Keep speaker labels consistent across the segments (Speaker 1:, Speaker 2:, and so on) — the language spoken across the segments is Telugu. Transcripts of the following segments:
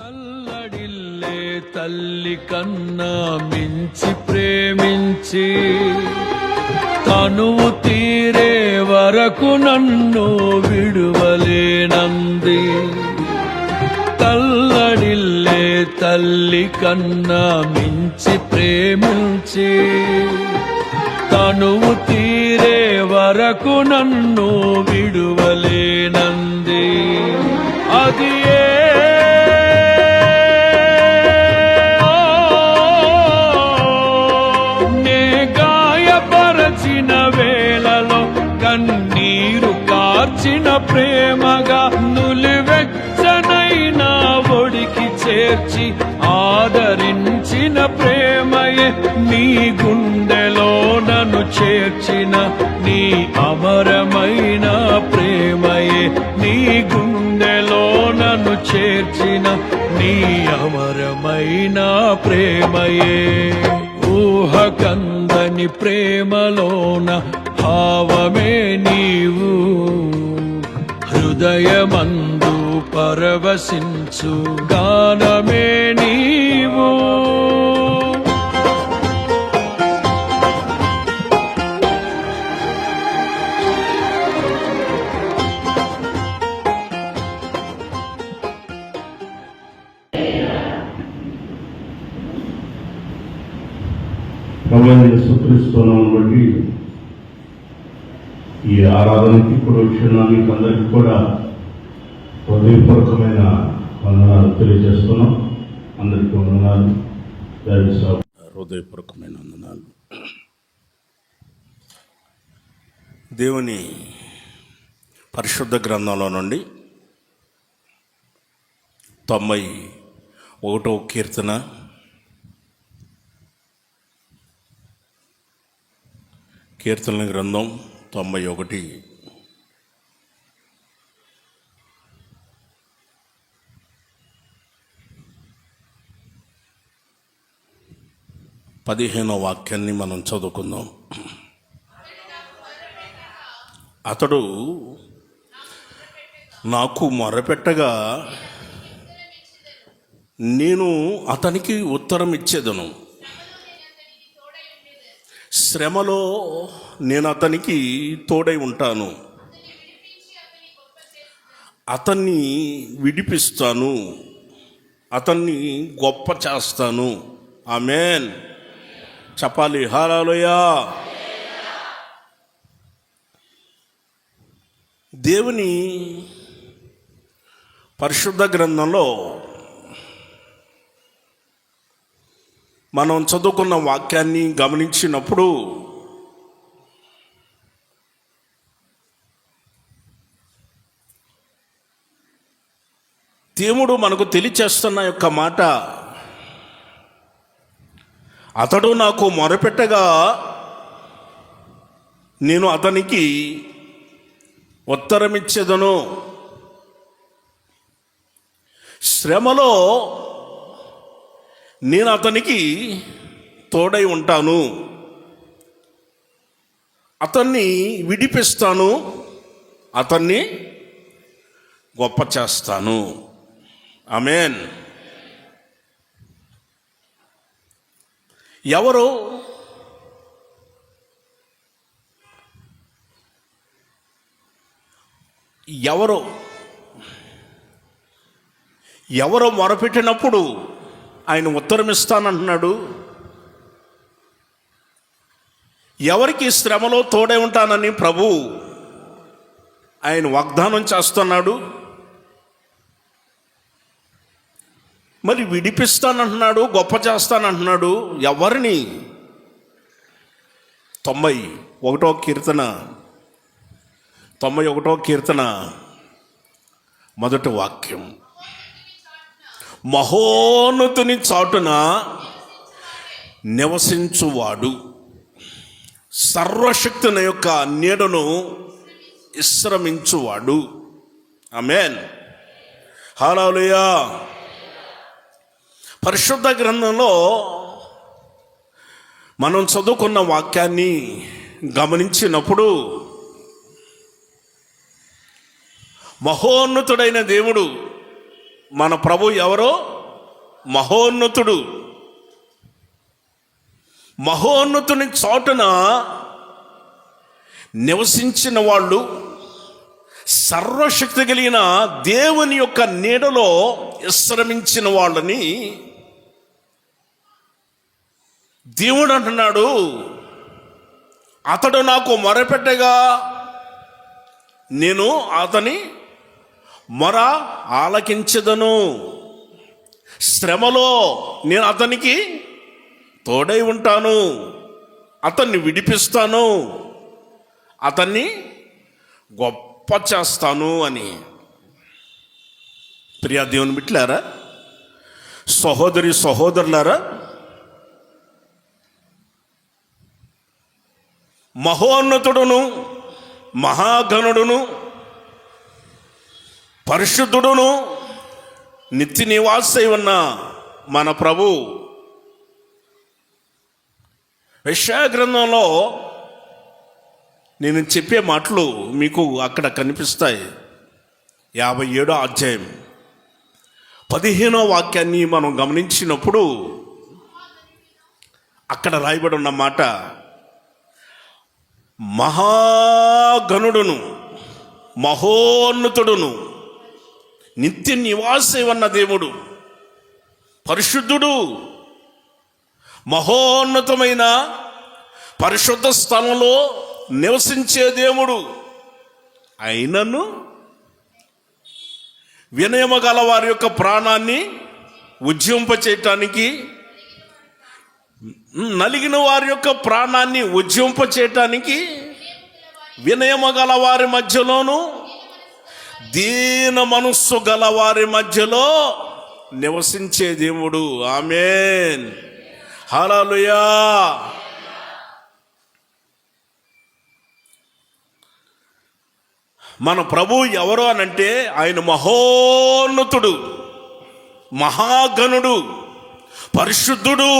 Speaker 1: తల్లడిల్లే తల్లి కన్నా మించి ప్రేమించి తనువు తీరే వరకు నన్ను విడువలేనంది. తల్లడిల్లే తల్లి కన్నా మించి ప్రేమించి తనువు తీరే వరకు నన్ను విడువలేనంది. అది నే గాయపరచిన వేళలో కన్నీరు కార్చిన ప్రేమగా నులివెచ్చనైనా ఒడికి చేర్చి ఆదరించిన ప్రేమయే నీ గుండెలో నన్ను చేర్చిన నీ అమరమైన ప్రేమయే నీ గుండెలో నన్ను చేర్చిన నీ అమరమైన ప్రేమయే. ఊహకందని ప్రేమలోన భావమే నీవు హృదయమందు పరవశించు గానమే నీవు.
Speaker 2: ప్రభువైన యేసుక్రీస్తు నామమున బట్టి ఈ ఆరాధనకి క్షణానికి అందరికీ కూడా హృదయపూర్వకమైన వందనాలు తెలియజేస్తున్నాం. అందరికీ వందనాలు, హృదయపూర్వకమైన వందనాలు. దేవుని పరిశుద్ధ గ్రంథంలో నుండి 91వ కీర్తన, కీర్తనల గ్రంథం 91. పదిహేనవ వాక్యాన్ని మనం చదువుకుందాం. అతడు నాకు మొరపెట్టగా నేను అతనికి ఉత్తరం ఇచ్చేదను. శ్రమలో నేను అతనికి తోడై ఉంటాను, అతన్ని విడిపిస్తాను, అతన్ని గొప్ప చేస్తాను. ఆమేన్. చెప్పాలి హల్లెలూయా. దేవుని పరిశుద్ధ గ్రంథంలో మనం చదువుకున్న వాక్యాన్ని గమనించినప్పుడు దేవుడు మనకు తెలియచేస్తున్న యొక్క మాట, అతడు నాకు మొరపెట్టగా నేను అతనికి ఉత్తరమిచ్చేదను. శ్రమలో నేను అతనికి తోడై ఉంటాను, అతన్ని విడిపిస్తాను, అతన్ని గొప్ప చేస్తాను. ఆమేన్. ఎవరు ఎవరు ఎవరు మొరపెట్టినప్పుడు ఆయన ఉత్తరం ఇస్తానంటున్నాడు. ఎవరికి శ్రమలో తోడే ఉంటానని ప్రభు ఆయన వాగ్దానం చేస్తున్నాడు. మరి విడిపిస్తానంటున్నాడు, గొప్ప చేస్తానంటున్నాడు. ఎవరిని? 91వ కీర్తన మొదటి వాక్యం. మహోన్నతుని చాటున నివసించువాడు సర్వశక్తుని యొక్క నీడను విశ్రమించువాడు. ఆమేన్. హల్లెలూయా. పరిశుద్ధ గ్రంథంలో మనం చదువుకున్న వాక్యాన్ని గమనించినప్పుడు మహోన్నతుడైన దేవుడు మన ప్రభు ఎవరో మహోన్నతుడు. మహోన్నతుని చాటున నివసించిన వాళ్ళు, సర్వశక్తి కలిగిన దేవుని యొక్క నీడలో విశ్రమించిన వాళ్ళని దేవుడు అంటున్నాడు, అతడు నాకు మొరపెట్టగా నేను అతని మొర ఆలకించదను. శ్రమలో నేను అతనికి తోడై ఉంటాను, అతన్ని విడిపిస్తాను, అతన్ని గొప్ప చేస్తాను అని. ప్రియా దేవుని బిడ్డలారా, సహోదరి సహోదరులారా, మహోన్నతుడును మహాగణుడును పరిశుద్ధుడును నిత్య నివాసై ఉన్న మన ప్రభు యెషయా గ్రంథంలో నేను చెప్పే మాటలు మీకు అక్కడ కనిపిస్తాయి. 57వ అధ్యాయం 15వ వాక్యాన్ని మనం గమనించినప్పుడు అక్కడ రాయబడి ఉన్న మాట, మహాగణుడును మహోన్నతుడును నిత్య నివాసే ఉన్న దేవుడు, పరిశుద్ధుడు, మహోన్నతమైన పరిశుద్ధ స్థలంలో నివసించే దేవుడు అయినను వినయము గల వారి యొక్క ప్రాణాన్ని ఉజ్జింపచేయటానికి, నలిగిన వారి యొక్క ప్రాణాన్ని ఉజ్జింపచేయటానికి వినయము గల వారి మధ్యలోను దీన మనస్సు గల వారి మధ్యలో నివసించే దేవుడు. ఆమేన్, హల్లెలూయా. మన ప్రభు ఎవరు అనంటే ఆయన మహోన్నతుడు, మహాగణుడు, పరిశుద్ధుడు,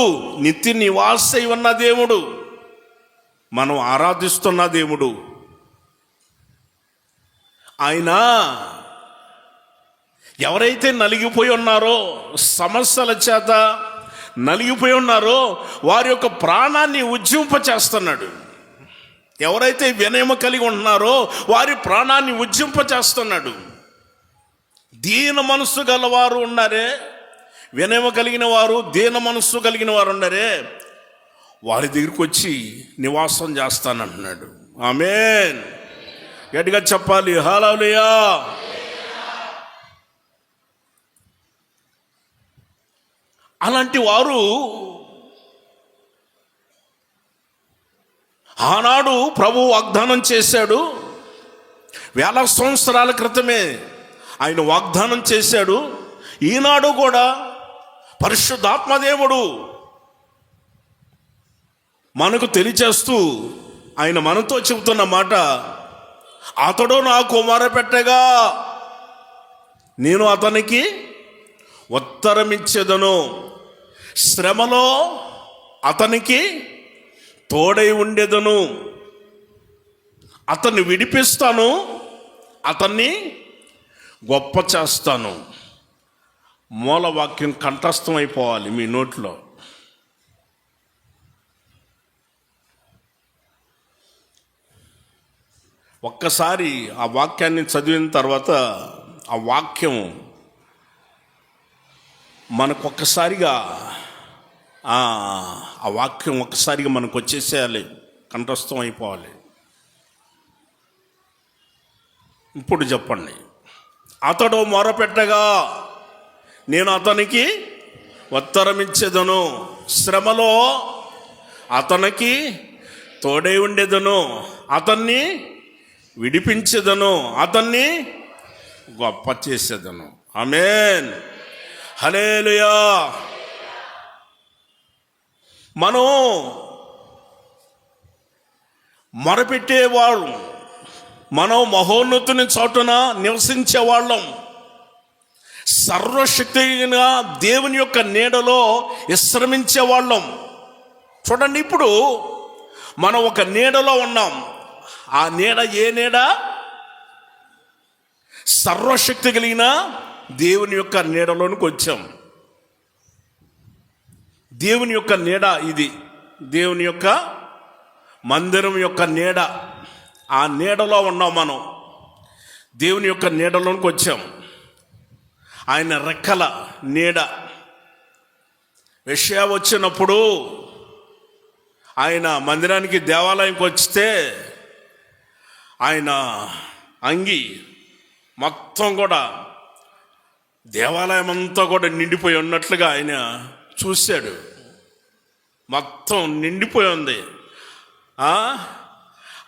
Speaker 2: నిత్య నివాసై ఉన్న దేవుడు, మనం ఆరాధిస్తున్న దేవుడు. ఆయన ఎవరైతే నలిగిపోయి ఉన్నారో, సమస్యల చేత నలిగిపోయి ఉన్నారో వారి యొక్క ప్రాణాన్ని ఉజ్జింపచేస్తున్నాడు. ఎవరైతే వినయము కలిగి ఉంటున్నారో వారి ప్రాణాన్ని ఉజ్జింపచేస్తున్నాడు. దీన మనస్సు గలవారు ఉన్నారే, వినయము కలిగిన వారు, దీన మనస్సు కలిగిన వారు ఉన్నారే, వారి దగ్గరికి వచ్చి నివాసం చేస్తానంటున్నాడు. ఆమేన్, గట్టిగా చెప్పాలి హల్లెలూయా. అలాంటి వారు ఆనాడు ప్రభు వాగ్దానం చేశాడు. వేల సంవత్సరాల క్రితమే ఆయన వాగ్దానం చేశాడు. ఈనాడు కూడా పరిశుద్ధాత్మదేవుడు మనకు తెలియచేస్తూ ఆయన మనతో చెబుతున్న మాట, అతడు నాకు మొరపెట్టగా నేను అతనికి ఉత్తరమిచ్చేదను, శ్రమలో అతనికి తోడై ఉండేదను, అతన్ని విడిపిస్తాను, అతన్ని గొప్ప చేస్తాను. మూలవాక్యం కంఠస్థం అయిపోవాలి మీ నోట్లో. ఒక్కసారి ఆ వాక్యాన్ని చదివిన తర్వాత ఆ వాక్యం మనకొక్కసారిగా ఆ వాక్యం ఒక్కసారిగా మనకు వచ్చేసేయాలి, కంఠస్థం అయిపోవాలి. ఇప్పుడు చెప్పండి, అతడు మొరపెట్టగా నేను అతనికి ఉత్తరమిచ్చేదను, శ్రమలో అతనికి తోడై ఉండేదను, అతన్ని విడిపించేదను, అతన్ని గొప్ప చేసేదను. ఆమేన్, హల్లెలూయా. మనం మొరపెట్టేవాళ్ళు, మనం మహోన్నతుని చాటున నివసించే వాళ్ళం, సర్వశక్తిగా దేవుని యొక్క నీడలో విశ్రమించే వాళ్ళం. చూడండి, ఇప్పుడు మనం ఒక నీడలో ఉన్నాం. ఆ నీడ ఏ నీడ? సర్వశక్తి కలిగిన దేవుని యొక్క నీడలోనికి వచ్చాం. దేవుని యొక్క నీడ ఇది, దేవుని యొక్క మందిరం యొక్క నీడ. ఆ నీడలో ఉన్నాం మనం, దేవుని యొక్క నీడలోనికి వచ్చాం. ఆయన రెక్కల నీడ. యెషయా వచ్చినప్పుడు ఆయన మందిరానికి దేవాలయంకి వస్తే ఆయన అంగి మొత్తం కూడా దేవాలయం అంతా కూడా నిండిపోయి ఉన్నట్లుగా ఆయన చూశాడు. మొత్తం నిండిపోయి ఉంది.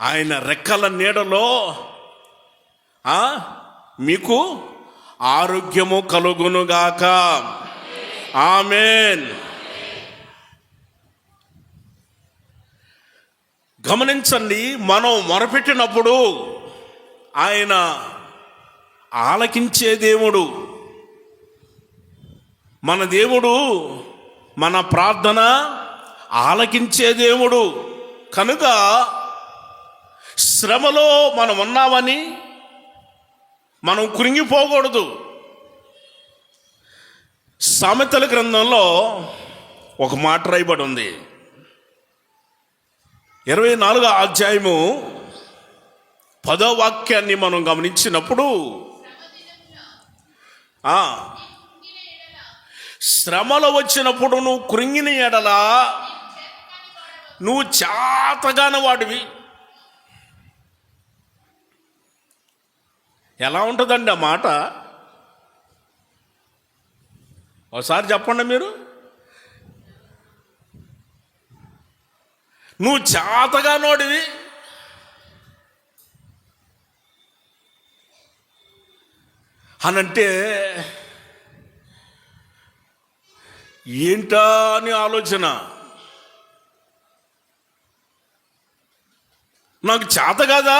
Speaker 2: ఆయన రెక్కల నీడలో మీకు ఆరోగ్యము కలుగునుగాక. ఆమేన్. గమనించండి, మనం మొరపెట్టినప్పుడు ఆయన ఆలకించే దేవుడు. మన దేవుడు మన ప్రార్థన ఆలకించే దేవుడు. కనుక శ్రమలో మనం ఉన్నామని మనం కృంగిపోకూడదు. సామెతల గ్రంథంలో ఒక మాట రాయబడి ఉంది. 24వ అధ్యాయము 10వ వాక్యాన్ని మనం గమనించినప్పుడు, శ్రమలు వచ్చినప్పుడు నువ్వు కృంగిన ఎడలా నువ్వు చేతగాని వాడివి. ఎలా ఉంటుందండి ఆ మాట? ఒకసారి చెప్పండి మీరు. నువ్వు చేతగానోడివి. అనంటే ఏంటా అని ఆలోచన. నాకు చేత కాదా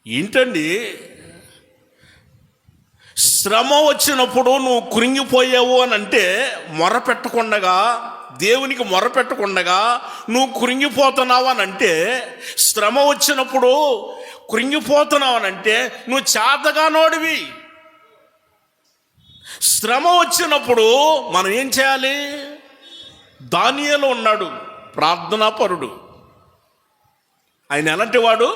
Speaker 2: ఏంటండి? శ్రమ వచ్చినప్పుడు నువ్వు కృంగిపోయావు అని అంటే మొరపెట్టకుండగా, దేవునికి మొరపెట్టకుండగా నువ్వు కృంగిపోతున్నావు అని అంటే, శ్రమ వచ్చినప్పుడు కృంగిపోతున్నావు అని అంటే నువ్వు చేతగానోడివి. శ్రమ వచ్చినప్పుడు మనం ఏం చేయాలి? దానియేలు ఉన్నాడు, ప్రార్థనాపరుడు. ఆయన ఎలాంటి వాడు?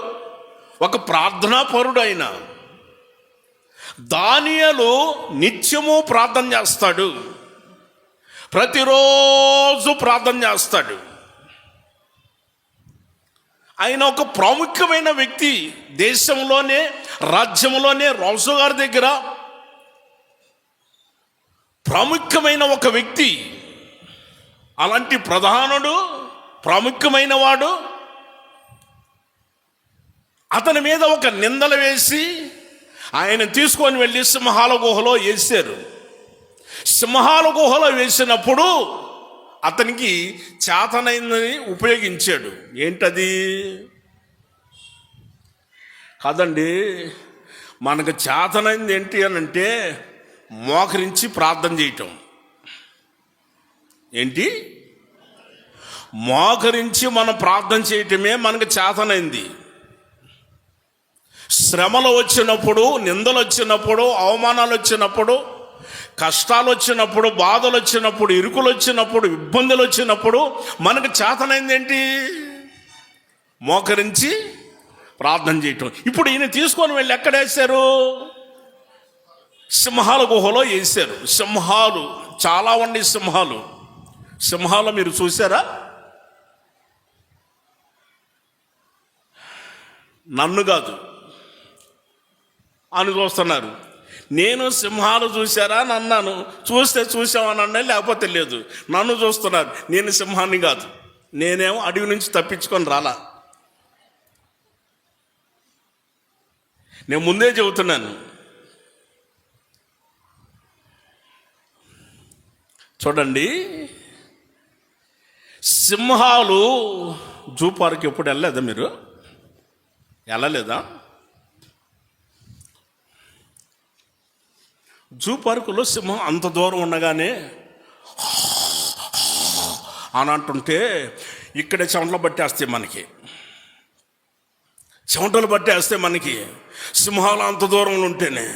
Speaker 2: ఒక ప్రార్థనాపరుడు. ఆయన దానియేలు నిత్యము ప్రార్థన చేస్తాడు, ప్రతిరోజు ప్రార్థన చేస్తాడు. ఆయన ఒక ప్రాముఖ్యమైన వ్యక్తి. దేశంలోనే, రాజ్యంలోనే రాజుగారి దగ్గర ప్రాముఖ్యమైన ఒక వ్యక్తి. అలాంటి ప్రధానుడు, ప్రాముఖ్యమైన వాడు, అతని మీద ఒక నిందలు వేసి ఆయన తీసుకొని వెళ్ళి సింహాల గుహలో వేశారు. సింహాల గుహలో వేసినప్పుడు అతనికి చేతనైందని ఉపయోగించాడు. ఏంటది? కాదండి, మనకు చేతనైంది ఏంటి అని అంటే మోకరించి ప్రార్థన చేయటం. ఏంటి? మోకరించి మనం ప్రార్థన చేయటమే మనకు చేతనైంది. శ్రమలు వచ్చినప్పుడు, నిందలు వచ్చినప్పుడు, అవమానాలు వచ్చినప్పుడు, కష్టాలు వచ్చినప్పుడు, బాధలు వచ్చినప్పుడు, ఇరుకులు వచ్చినప్పుడు, ఇబ్బందులు వచ్చినప్పుడు మనకు చేతనైంది ఏంటి? మోకరించి ప్రార్థన చేయటం. ఇప్పుడు ఈయన తీసుకొని వెళ్ళి ఎక్కడ వేశారు? సింహాల గుహలో వేశారు. సింహాలు చాలా ఉండి, సింహాలు మీరు చూసారా? నన్ను కాదు అని చూస్తున్నారు. నేను సింహాలు చూసారా అని అన్నాను. చూస్తే చూసామని అన్నా, లేకపోతే లేదు. నన్ను చూస్తున్నారు. నేను సింహాన్ని కాదు. నేనేమో అడవి నుంచి తప్పించుకొని రాలా. నేను ముందే చెబుతున్నాను. చూడండి, సింహాలు జూ పార్క్ ఎప్పుడు వెళ్ళలేదా మీరు? వెళ్ళలేదా? జూ పార్కులో సింహం అంత దూరం ఉండగానే అని అంటుంటే ఇక్కడే చెమటలు పట్టేస్తాయి మనకి. చెమటలు పట్టేస్తే మనకి సింహాలు అంత దూరంలో ఉంటేనే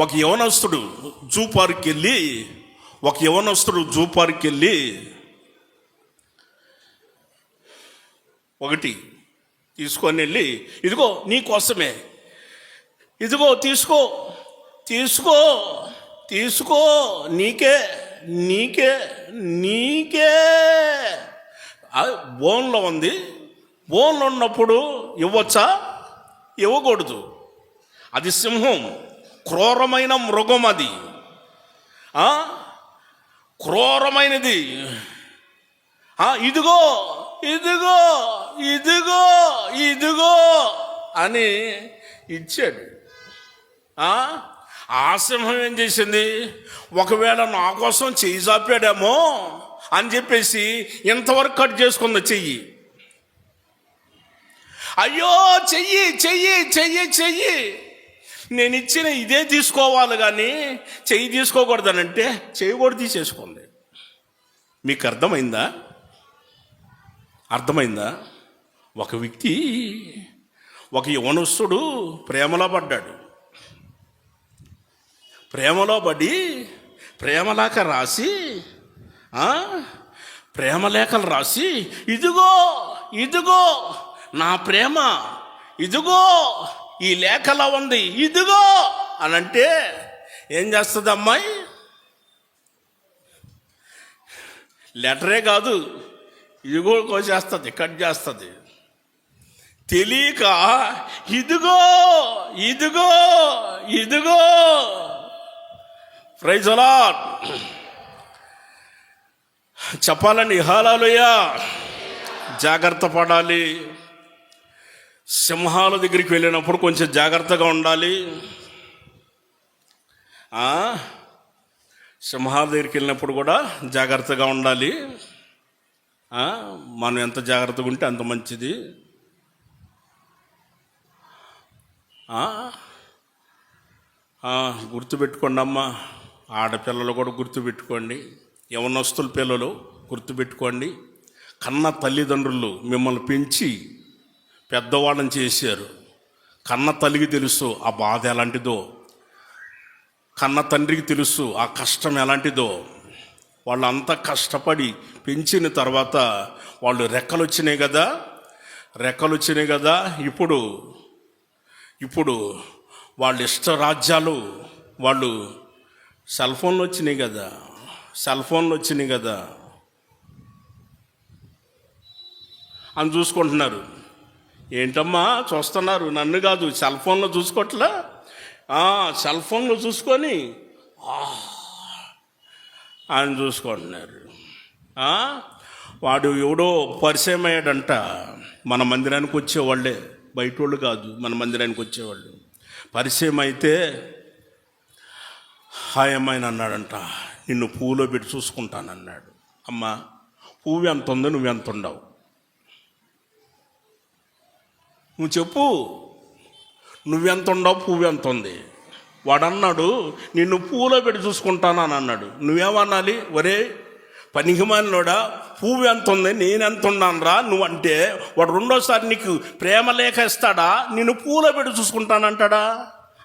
Speaker 2: ఒక యవనస్తుడు జూ పార్క్కి వెళ్ళి ఒకటి తీసుకొని వెళ్ళి, ఇదిగో నీ కోసమే, ఇదిగో తీసుకో తీసుకో తీసుకో, నీకే నీకే నీకే. బోన్లో ఉంది, బోన్లో ఉన్నప్పుడు ఇవ్వచ్చా? ఇవ్వకూడదు. అది సింహం, క్రూరమైన మృగం, అది క్రూరమైనది. ఇదిగో ఇదిగో ఇదిగో ఇదిగో అని ఇచ్చాడు. ఆ సింహం ఏం చేసింది? ఒకవేళ నా కోసం చెయ్యి చాపాడేమో అని చెప్పేసి ఇంతవరకు కట్ చేసుకుంది చెయ్యి. అయ్యో చెయ్యి చెయ్యి చెయ్యి చెయ్యి, నేను ఇచ్చిన ఇదే తీసుకోవాలి కానీ చెయ్యి తీసుకోకూడదనంటే చెయ్యి కూడా తీసేసుకుంది. మీకు అర్థమైందా? ఒక వ్యక్తి, ఒక యవనస్తుడు ప్రేమలో పడ్డాడు. ప్రేమలో పడి ప్రేమలేఖలు రాసి ఇదిగో ఇదిగో నా ప్రేమ, ఇదిగో ఈ లేఖలో ఉంది, ఇదిగో అని అంటే ఏం చేస్తుంది అమ్మాయి? లెటరే కాదు, ఇదిగో కోసేస్తుంది, కట్ చేస్తుంది. తెలియక ఇదిగో ఇదిగో ఇదిగో. Praise the lord. చెప్పాలండి హల్లెలూయా. జాగ్రత్త పడాలి. సింహాల దగ్గరికి వెళ్ళినప్పుడు కొంచెం జాగ్రత్తగా ఉండాలి. సింహాల దగ్గరికి వెళ్ళినప్పుడు కూడా జాగ్రత్తగా ఉండాలి. మనం ఎంత జాగ్రత్తగా ఉంటే అంత మంచిది. గుర్తుపెట్టుకోండి అమ్మా, ఆడపిల్లలు కూడా గుర్తుపెట్టుకోండి, యవనస్తుల పిల్లలు గుర్తుపెట్టుకోండి. కన్న తల్లిదండ్రులు మిమ్మల్ని పెంచి పెద్దవాళ్ళని చేశారు. కన్న తల్లికి తెలుసు ఆ బాధ ఎలాంటిదో, కన్న తండ్రికి తెలుసు ఆ కష్టం ఎలాంటిదో. వాళ్ళు అంతా కష్టపడి పెంచిన తర్వాత వాళ్ళు రెక్కలు వచ్చినాయి కదా, ఇప్పుడు వాళ్ళ ఇష్టరాజ్యాలు, వాళ్ళు సెల్ ఫోన్లు వచ్చినాయి కదా అని చూసుకుంటున్నారు. ఏంటమ్మా చూస్తున్నారు? నన్ను కాదు, సెల్ ఫోన్లో చూసుకోవట్లా? సెల్ ఫోన్లో చూసుకొని ఆయన చూసుకుంటున్నారు. వాడు ఎవడో పరిచయం అయ్యాడంట, మన మందిరానికి వచ్చేవాళ్ళే, బయట వాళ్ళు కాదు, మన మందిరానికి వచ్చేవాళ్ళు. పరిచయం అయితే హాయ్ అమ్మాయిని అన్నాడంట, నిన్ను పువ్వులో పెట్టి చూసుకుంటానన్నాడు. అమ్మ పువ్వు ఎంత ఉందో నువ్వెంత ఉండవు, నువ్వు చెప్పు, నువ్వెంత ఉండవు, పువ్వు ఎంత ఉంది? వాడు అన్నాడు నిన్ను పువ్వులో పెట్టి చూసుకుంటానని అన్నాడు. నువ్వేమనాలి? ఒరే పనికిమాలినోడా, పువ్వు ఎంత ఉంది, నేనెంత ఉన్నాను రా నువ్వంటే, వాడు రెండోసారి నీకు ప్రేమ లేఖ ఇస్తాడా? నిన్ను పూలో పెట్టి చూసుకుంటానంటాడా?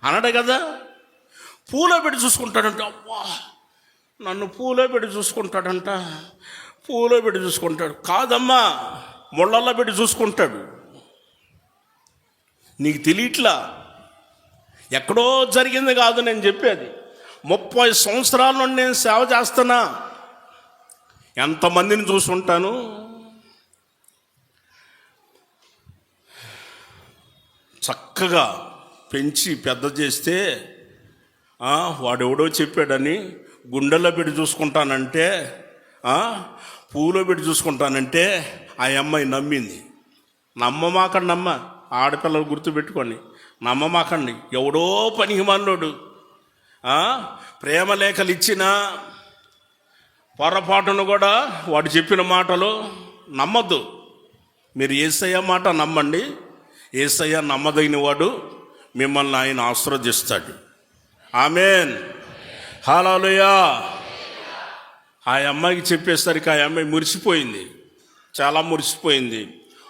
Speaker 2: అనడు కదా. పూలో పెట్టి చూసుకుంటాడంట. అవ్వా, నన్ను పూలో పెట్టి చూసుకుంటాడంట. పూలో పెట్టి చూసుకుంటాడు కాదమ్మా, ముళ్ళల్లో పెట్టి చూసుకుంటాడు. నీకు తెలియట్లా, ఎక్కడో జరిగింది కాదు నేను చెప్పేది. 30 సంవత్సరాల నుండి నేను సేవ చేస్తున్నా, ఎంతమందిని చూసుంటాను. చక్కగా పెంచి పెద్ద చేస్తే వాడెవడో చెప్పాడని గుండెల్లో పెట్టి చూసుకుంటానంటే, పూలో పెట్టి చూసుకుంటానంటే ఆ అమ్మాయి నమ్మింది. నమ్మమాకండి అమ్మ, ఆడపిల్లలు గుర్తుపెట్టుకోండి, నమ్మమాకండి. ఎవడో పనికి మనోడు ప్రేమ లేఖలు ఇచ్చినా పొరపాటును కూడా వాడు చెప్పిన మాటలు నమ్మద్దు. మీరు యేసయ్య మాట నమ్మండి. యేసయ్య నమ్మదగిన వాడు, మిమ్మల్ని ఆయన ఆశీర్వదిస్తాడు. ఆమేన్, హల్లెలూయా. ఆ అమ్మాయికి చెప్పేసరికి ఆ అమ్మాయి మురిసిపోయింది, చాలా మురిసిపోయింది.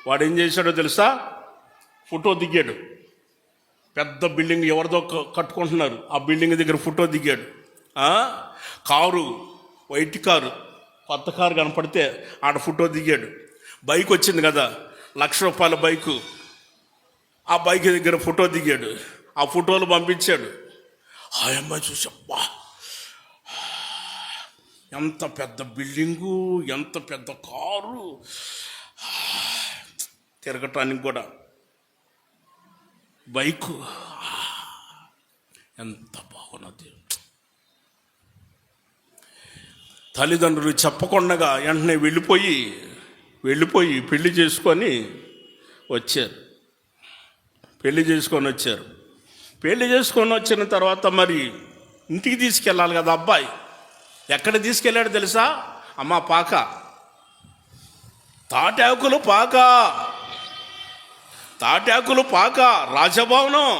Speaker 2: వాడు ఏం చేశాడో తెలుసా? ఫోటో దిగాడు. పెద్ద బిల్డింగ్ ఎవరిదో కట్టుకుంటున్నారు, ఆ బిల్డింగ్ దగ్గర ఫోటో దిగాడు. కారు, వైట్ కారు, కొత్త కారు కనపడితే ఆడ ఫోటో దిగాడు. బైక్ వచ్చింది కదా, ₹1,00,000 బైకు, ఆ బైక్ దగ్గర ఫోటో దిగాడు. ఆ ఫోటోలు పంపించాడు. ఆ అమ్మాయి చూసి, అబ్బా ఎంత పెద్ద బిల్డింగు, ఎంత పెద్ద కారు, తిరగటానికి కూడా బైకు, ఎంత బాగున్నది. తల్లిదండ్రులు చెప్పకుండా వెంటనే వెళ్ళిపోయి పెళ్లి చేసుకొని వచ్చారు. పెళ్లి చేసుకొని వచ్చిన తర్వాత మరి ఇంటికి తీసుకెళ్ళాలి కదా అబ్బాయి. ఎక్కడ తీసుకెళ్ళాడు తెలుసా? అమ్మ పాక, తాటాకులు పాక, రాజభవనం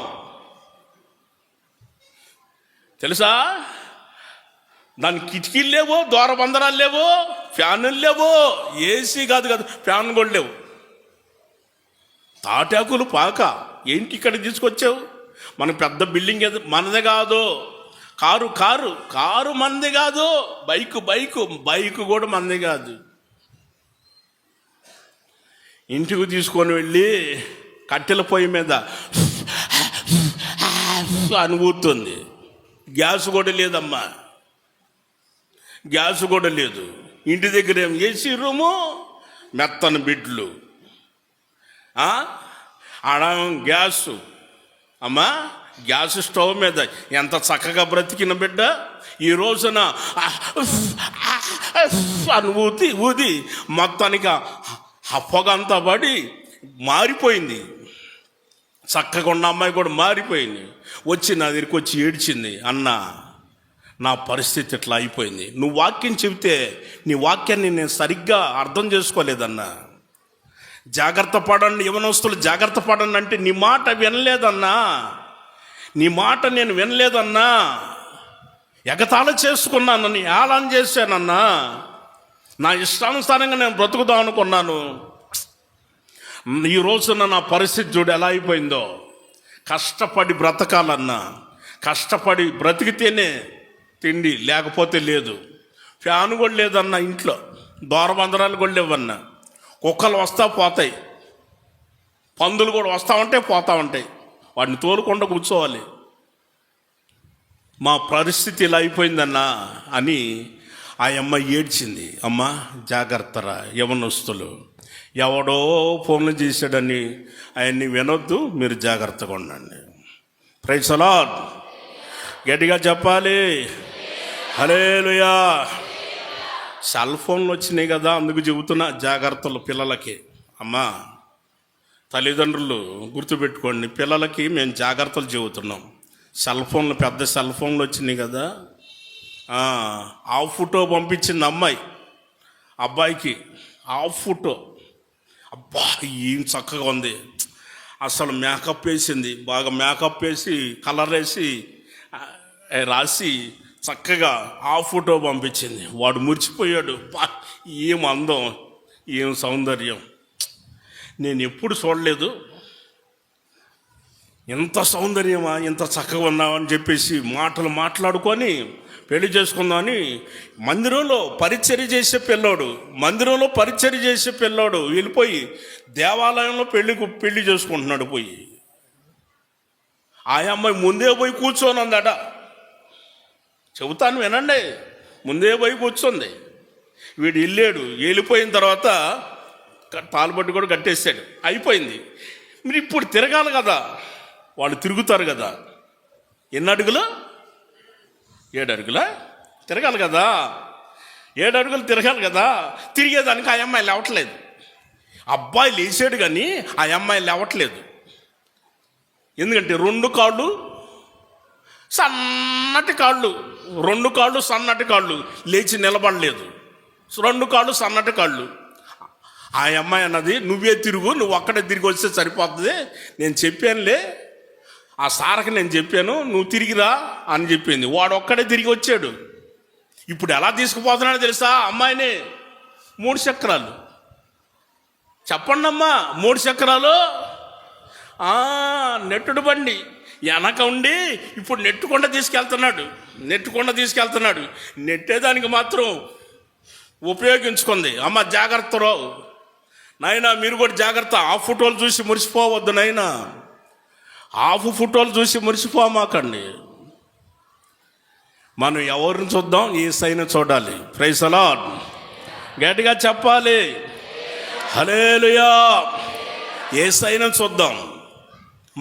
Speaker 2: తెలుసా? దాని కిటికీలు లేవు, ద్వారబంధనాలు లేవు, ఫ్యాన్లు లేవు, ఏసీ కాదు ఫ్యాన్ కూడా లేవు. తాటాకులు పాక ఏంటి ఇక్కడ తీసుకొచ్చావు? మన పెద్ద బిల్డింగ్ మనదే కాదు, కారు మనది కాదు, బైకు కూడా మనది కాదు. ఇంటికి తీసుకొని వెళ్ళి కట్టెల పొయ్యి మీద అని ఊరుతుంది. గ్యాస్ కూడా లేదమ్మా, గ్యాస్ కూడా లేదు. ఇంటి దగ్గర ఏం ఏసీ రూము, మెత్తని బిడ్లు, ఆడ గ్యాసు. అమ్మా గ్యాస్ స్టవ్ మీద ఎంత చక్కగా బ్రతికిన బిడ్డ ఈ రోజున అని ఊది మొత్తానికి ఆ పొగ అంతా పడి మారిపోయింది. చక్కగా ఉన్న అమ్మాయి కూడా మారిపోయింది. నా దగ్గరికి వచ్చి ఏడ్చింది, అన్న నా పరిస్థితి ఇట్లా అయిపోయింది. నువ్వు వాక్యం చెబితే నీ వాక్యాన్ని నేను సరిగ్గా అర్థం చేసుకోలేదన్నా. జాగ్రత్త పడండి యవనస్తులు, జాగ్రత్త పడండి అంటే నీ మాట వినలేదన్నా, నీ మాట నేను వినలేదన్నా. ఎగతాళ చేసుకున్నాను, నీ ఏళన చేశానన్నా. నా ఇష్టానుసారంగా నేను బ్రతుకుదాం అనుకున్నాను. ఈ రోజున నా పరిస్థితి చూడు ఎలా అయిపోయిందో. కష్టపడి బ్రతకాలన్నా, కష్టపడి బ్రతికితేనే తిండి, లేకపోతే లేదు. ఫ్యాన్ కూడా లేదన్నా ఇంట్లో, ద్వారబంధనాలు కూడా లేవన్నా. కుక్కలు వస్తా పోతాయి, పందులు కూడా వస్తూ ఉంటాయి పోతూ ఉంటాయి, వాటిని తోలుకుండా కూర్చోవాలి. మా పరిస్థితి ఇలా అయిపోయిందన్నా అని ఆ అమ్మ ఏడ్చింది. అమ్మ జాగ్రత్తరా యవనస్తులు, ఎవడో ఫోన్లు చేశాడని ఆయన్ని వినొద్దు, మీరు జాగ్రత్తగా ఉండండి. ప్రైజ్ ది లార్డ్, గట్టిగా చెప్పాలి హల్లెలూయా. సెల్ ఫోన్లు వచ్చినాయి కదా, అందుకు చెబుతున్నా జాగ్రత్తలు పిల్లలకి. అమ్మా తల్లిదండ్రులు గుర్తుపెట్టుకోండి, పిల్లలకి మేము జాగ్రత్తలు చెబుతున్నాం. పెద్ద సెల్ ఫోన్లు వచ్చినాయి కదా. ఆ ఫోటో పంపించింది అమ్మాయి అబ్బాయికి, ఆ ఫోటో. అబ్బా ఏం చక్కగా ఉంది, అసలు మేకప్ వేసింది, బాగా మేకప్ వేసి కలర్ వేసి రాసి చక్కగా ఆ ఫోటో పంపించింది. వాడు మురిచిపోయాడు. ఏం అందం, ఏం సౌందర్యం, నేను ఎప్పుడు చూడలేదు, ఎంత సౌందర్యమా, ఎంత చక్కగా ఉన్నావని చెప్పేసి మాట్లాడుకొని పెళ్లి చేసుకుందామని మందిరంలో పరిచర్య చేసే పిల్లోడు వెళ్ళిపోయి దేవాలయంలో పెళ్లి చేసుకుంటున్నాడు. పోయి ఆ అమ్మాయి ముందే పోయి కూర్చొని అందట. చెబుతాను వినండి, ముందే పోయి కూర్చోంది. వీడు వెళ్ళిపోయిన తర్వాత తాలుబట్టి కూడా కట్టేశాడు, అయిపోయింది. మీరు ఇప్పుడు తిరగాలి కదా, వాళ్ళు తిరుగుతారు కదా. ఎన్ని అడుగులు? 7 అడుగులా తిరగాలి కదా, 7 అడుగులు తిరగాలి కదా. తిరిగేదానికి ఆ అమ్మాయి లేవట్లేదు. అబ్బాయి లేచాడు కానీ ఆ అమ్మాయి లేవట్లేదు. ఎందుకంటే 2 కాళ్ళు సన్నటి కాళ్ళు, 2 కాళ్ళు సన్నటి కాళ్ళు, లేచి నిలబడలేదు. 2 కాళ్ళు సన్నటి కాళ్ళు. ఆ అమ్మాయి అన్నది, నువ్వే తిరుగు, నువ్వు ఒక్కడే తిరిగి వస్తే సరిపోతుంది, నేను చెప్పానులే, ఆ సార్కి నేను చెప్పాను, నువ్వు తిరిగిరా అని చెప్పింది. వాడు ఒక్కడే తిరిగి వచ్చాడు. ఇప్పుడు ఎలా తీసుకుపోతున్నాడో తెలుసా అమ్మాయిని? 3 చక్రాలు. చెప్పండి అమ్మా, 3 చక్రాలు, నెట్టుడు బండి. వెనక ఉండి ఇప్పుడు నెట్టుకుండా తీసుకెళ్తున్నాడు. నెట్టేదానికి మాత్రం ఉపయోగించుకుంది. అమ్మ జాగ్రత్తలో నాయనా, మీరు కూడా జాగ్రత్త. ఆ ఫోటోలు చూసి మురిసిపోవద్దు నాయనా, ఫోటోలు చూసి మురిసిపోమాకండి. మనం ఎవరిని చూద్దాం? యేసయ్యను చూడాలి. Praise the lord. గట్టిగా చెప్పాలి హల్లెలూయా. యేసయ్యను చూద్దాం.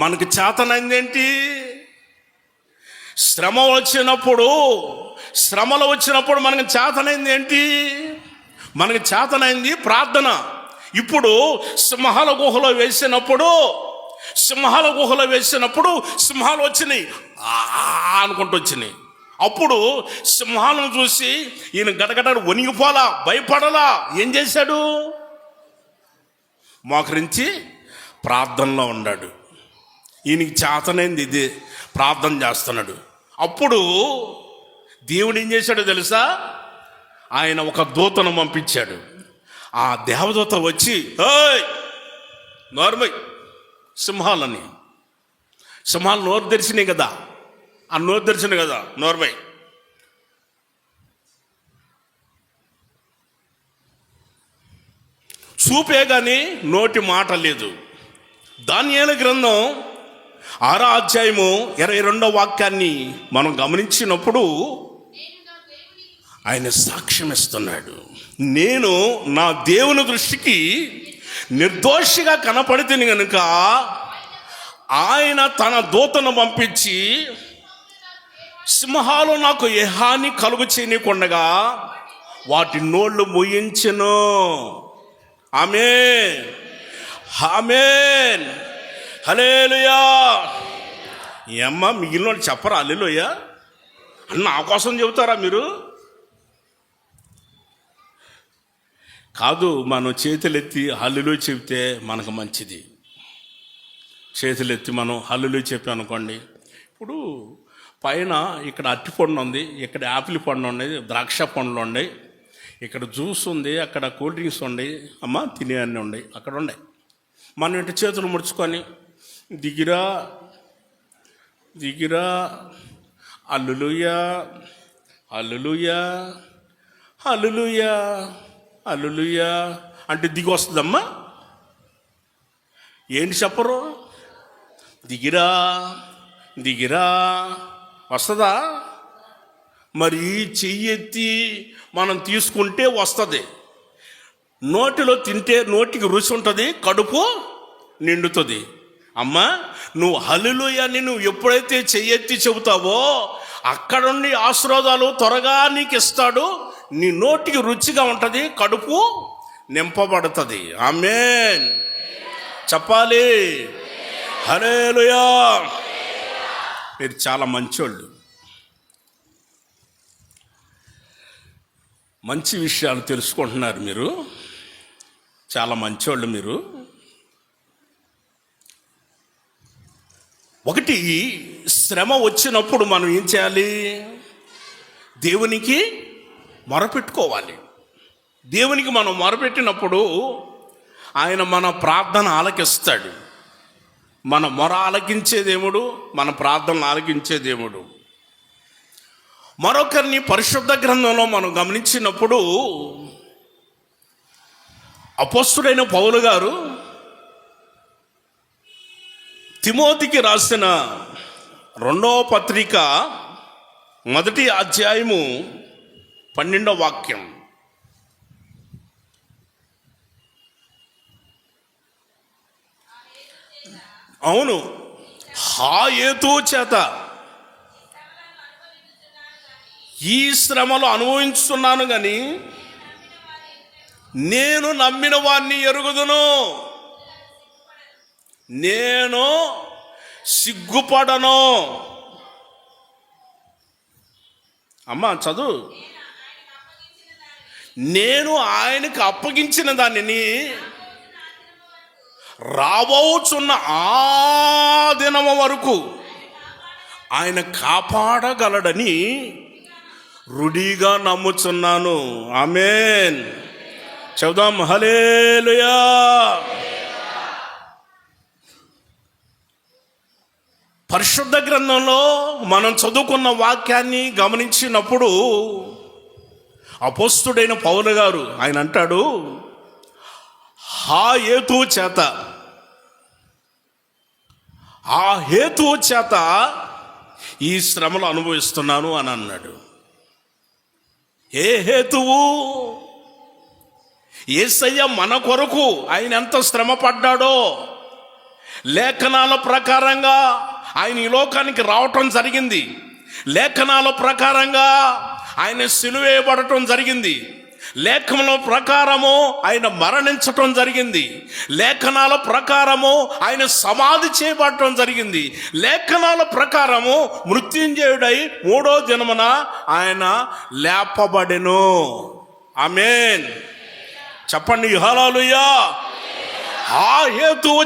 Speaker 2: మనకి చేతనైంది ఏంటి? శ్రమలు వచ్చినప్పుడు మనకి చేతనైంది ఏంటి? మనకి చేతనైంది ప్రార్థన. ఇప్పుడు సింహాల గుహలో వేసినప్పుడు సింహాలు వచ్చినాయి అనుకుంటూ వచ్చినాయి. అప్పుడు సింహాలను చూసి ఈయన గడగడ వణిగిపోలా, భయపడలా. ఏం చేశాడు? మోకరించి ప్రార్థనలో ఉన్నాడు. ఈయనకి చేతనైంది ఇదే, ప్రార్థన చేస్తున్నాడు. అప్పుడు దేవుడు ఏం చేశాడో తెలుసా? ఆయన ఒక దూతను పంపించాడు. ఆ దేవదూత వచ్చి, ఏయ్ నోర్మై, సింహాలు నోరు తెరిచినాయి కదా, నోర్మై. చూపే కానీ నోటి మాట లేదు. దానియేలు గ్రంథం 6వ అధ్యాయము 22వ వాక్యాన్ని మనం గమనించినప్పుడు ఆయన సాక్ష్యం ఇస్తున్నాడు. నేను నా దేవుని దృష్టికి నిర్దోషిగా కనపడితేని గనుక ఆయన తన దూతను పంపించి సింహాలు నాకు ఏ హాని కలుగు చేయనీకుండగా వాటి నోళ్ళు మూయించెను. ఆమేన్, ఆమేన్, హల్లెలూయా. ఏమ్మా, మిగిలిన చెప్పరా హల్లెలూయా అన్న? నా కోసం చెబుతారా మీరు? కాదు, మనం చేతులెత్తి హల్లెలూయా చెబితే మనకు మంచిది. చేతులెత్తి మనం హల్లెలూయా చెప్పాం అనుకోండి, ఇప్పుడు పైన ఇక్కడ అరటి పండు ఉంది, ఇక్కడ యాపిల్ పండు ఉంది, ద్రాక్ష పండ్లు ఉన్నాయి, ఇక్కడ జ్యూస్ ఉంది, అక్కడ కూల్ డ్రింక్స్ ఉన్నాయి, అమ్మ తినే అన్నీ ఉన్నాయి, అక్కడ ఉన్నాయి. మనం ఇంటి చేతులు ముడుచుకొని దిగిరా హల్లెలూయా హల్లెలూయా హల్లెలూయా హల్లెలూయా అంటే దిగి వస్తుందమ్మా. ఏంటి చెప్పరు? దిగిరా వస్తుందా? మరి చెయ్యెత్తి మనం తీసుకుంటే వస్తుంది. నోటిలో తింటే నోటికి రుచి ఉంటుంది, కడుపు నిండుతుంది. అమ్మా, నువ్వు హల్లెలూయా అని నువ్వు ఎప్పుడైతే చెయ్యెత్తి చెబుతావో అక్కడ నుండి ఆశీర్వాదాలు త్వరగా నీకు ఇస్తాడు. నీ నోటికి రుచిగా ఉంటుంది, కడుపు నింపబడుతుంది. ఆమేన్ చెప్పాలి హల్లెలూయా. మీరు చాలా మంచోళ్ళు, మంచి విషయాలు తెలుసుకుంటున్నారు. మీరు చాలా మంచోళ్ళు. మీరు ఒకటి, శ్రమ వచ్చినప్పుడు మనం ఏం చేయాలి? దేవునికి మొరపెట్టుకోవాలి. దేవునికి మనం మొరపెట్టినప్పుడు ఆయన మన ప్రార్థన ఆలకిస్తాడు. మన మొర ఆలకించే దేవుడు, మన ప్రార్థనలు ఆలకించే దేవుడు. మరొకరిని పరిశుద్ధ గ్రంథంలో మనం గమనించినప్పుడు అపోస్తుడైన పౌలు గారు తిమోతికి రాసిన 2వ పత్రిక 1వ అధ్యాయము 12వ వాక్యం. అవును, హాయేతు చేత ఈ శ్రమలు అనుభవించుతున్నాను కానీ నేను నమ్మిన వాణ్ణి ఎరుగుదును, నేను సిగ్గుపడను. అమ్మా చదువు. నేను ఆయనకు అప్పగించిన దానిని రాబోచున్న ఆ దినము వరకు ఆయన కాపాడగలడని రుడిగా నమ్ముచున్నాను. ఆమేన్ చెబుదాం హల్లెలూయా. పరిశుద్ధ గ్రంథంలో మనం చదువుకున్న వాక్యాన్ని గమనించినప్పుడు అపోస్తుడైన పౌలు గారు ఆయన అంటాడు, ఆ హేతువు చేత ఈ శ్రమలు అనుభవిస్తున్నాను అని అన్నాడు. ఏ హేతువు? యేసయ్య మన కొరకు ఆయన ఎంత శ్రమ పడ్డాడో, లేఖనాల ప్రకారంగా ఆయన ఈ లోకానికి రావటం జరిగింది, లేఖనాల ప్రకారంగా ఆయన సిలువేయబడటం జరిగింది, లేఖనాల ప్రకారము ఆయన మరణించటం జరిగింది, లేఖనాల ప్రకారము ఆయన సమాధి చేయబడటం జరిగింది, లేఖనాల ప్రకారము మృత్యుంజయుడై 3వ దినమున ఆయన లేపబడెను. ఆమేన్. చెప్పండి హల్లెలూయా. ఆ హేతువు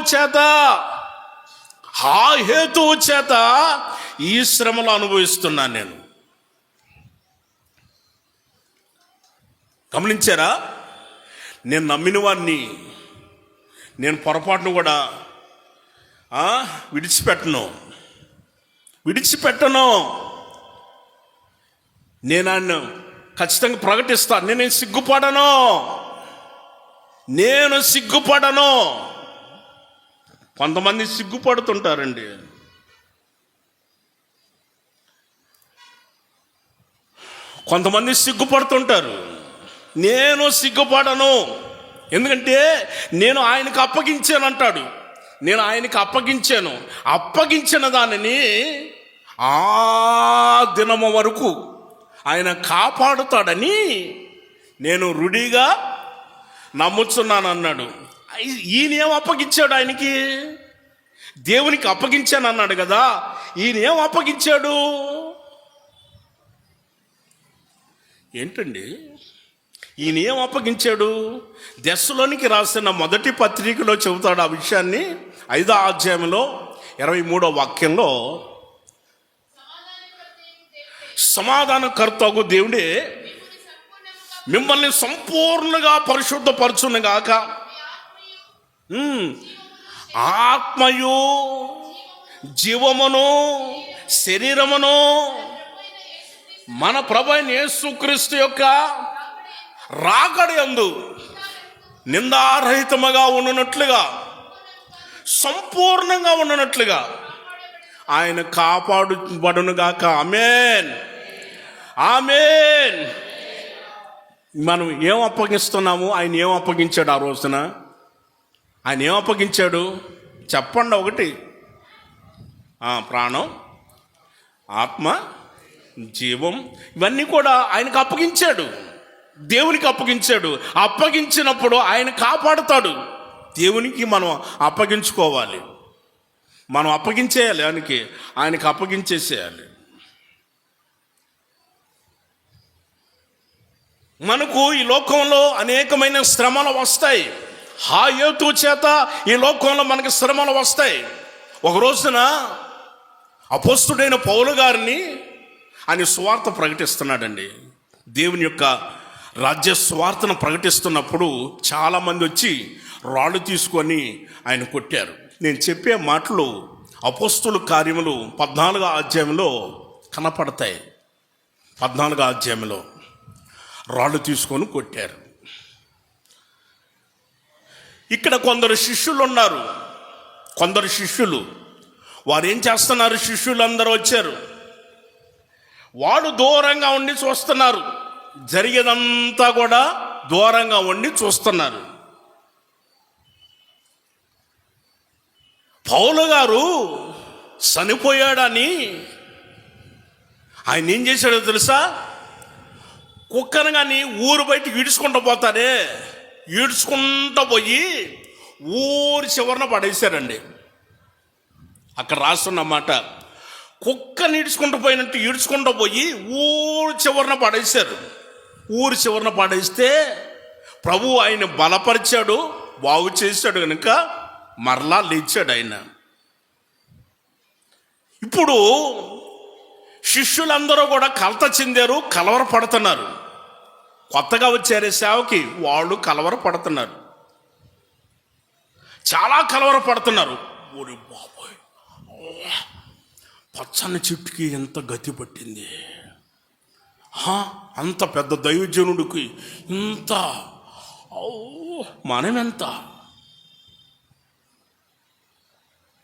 Speaker 2: చేత ఈ శ్రమలు అనుభవిస్తున్నాను నేను. గమనించారా? నేను నమ్మిన వాడిని నేను పొరపాటును కూడా విడిచిపెట్టను. నేను ఆయన ఖచ్చితంగా ప్రకటిస్తాను. నేను సిగ్గుపడను. కొంతమంది సిగ్గుపడుతుంటారండి. కొంతమంది సిగ్గుపడుతుంటారు. నేను సిగ్గుపడను, ఎందుకంటే నేను ఆయనకు అప్పగించాను అంటాడు. నేను ఆయనకు అప్పగించిన దానిని ఆ దినము వరకు ఆయన కాపాడుతాడని నేను రుడిగా నమ్ముచున్నాను అన్నాడు. ఈయనేం అప్పగించాడు? ఆయనకి దేవునికి అప్పగించాను అన్నాడు కదా, ఈయనేం అప్పగించాడు? ఏంటండి ఈయన ఏం అప్పగించాడు? దెస్సలోనికి రాసిన మొదటి పత్రికలో చెబుతాడు ఆ విషయాన్ని. 5వ అధ్యాయంలో 23వ వాక్యంలో, సమాధానకర్తకు దేవుడే మిమ్మల్ని సంపూర్ణంగా పరిశుద్ధపరచును గాక, ఆత్మయు జీవమును శరీరమును మన ప్రభువైన యేసుక్రీస్తు యొక్క రాకడ యందు నిందారహితముగా ఉన్నట్లుగా, సంపూర్ణంగా ఉన్నట్లుగా ఆయన కాపాడుబడునుగాక. ఆమేన్. మనం ఏం అప్పగిస్తున్నాము? ఆయన ఏం అప్పగించాడు ఆ రోజున? ఆయన ఏం అప్పగించాడు చెప్పండి. ఒకటి ప్రాణం, ఆత్మ, జీవం, ఇవన్నీ కూడా ఆయనకు అప్పగించాడు, దేవునికి అప్పగించాడు. అప్పగించినప్పుడు ఆయన కాపాడుతాడు. దేవునికి మనం అప్పగించుకోవాలి, మనం అప్పగించేయాలి, ఆయనకి అప్పగించేసేయాలి. మనకు ఈ లోకంలో అనేకమైన శ్రమలు వస్తాయి. ఆ హేతువు చేత ఈ లోకంలో మనకి శ్రమలు వస్తాయి. ఒక రోజున అపోస్తుడైన పౌలు గారిని ఆయన సువార్త ప్రకటిస్తున్నాడండి. దేవుని యొక్క రాజ్య సువార్తను ప్రకటిస్తున్నప్పుడు చాలామంది వచ్చి రాళ్ళు తీసుకొని ఆయన కొట్టారు. నేను చెప్పే మాటలు అపోస్తుల కార్యములు 14వ అధ్యాయంలో కనపడతాయి. 14వ అధ్యాయంలో రాళ్ళు తీసుకొని కొట్టారు. ఇక్కడ కొందరు శిష్యులు ఉన్నారు. వారు ఏం చేస్తున్నారు? శిష్యులందరూ వచ్చారు, వాడు దూరంగా ఉండి చూస్తున్నారు. జరిగేదంతా కూడా దూరంగా ఉండి చూస్తున్నారు. పౌలు గారు చనిపోయాడని ఆయన ఏం చేశాడో తెలుసా? కుక్కను కానీ ఊరు బయటికి ఈడ్చుకుంటూ పోయి ఊరి చివరన పడేశారండి. అక్కడ రాస్తున్నమాట, కుక్కని ఈడ్చుకుంటూ పోయి ఊరి చివరన పడేశారు. ఊరి చివరన పడేస్తే ప్రభు ఆయన బలపరిచాడు, బాగు చేశాడు, కనుక మరలా లేచాడు ఆయన. ఇప్పుడు శిష్యులందరూ కూడా కలత చెందారు, కలవరపడుతున్నారు. కొత్తగా వచ్చారే సేవకి, వాళ్ళు కలవరపడుతున్నారు, చాలా కలవరపడుతున్నారు. ఓరి బాబోయ్, పచ్చని చెట్టుకి ఎంత గతి పట్టింది. అంత పెద్ద దైవజనుడికి ఇంత మనమెంత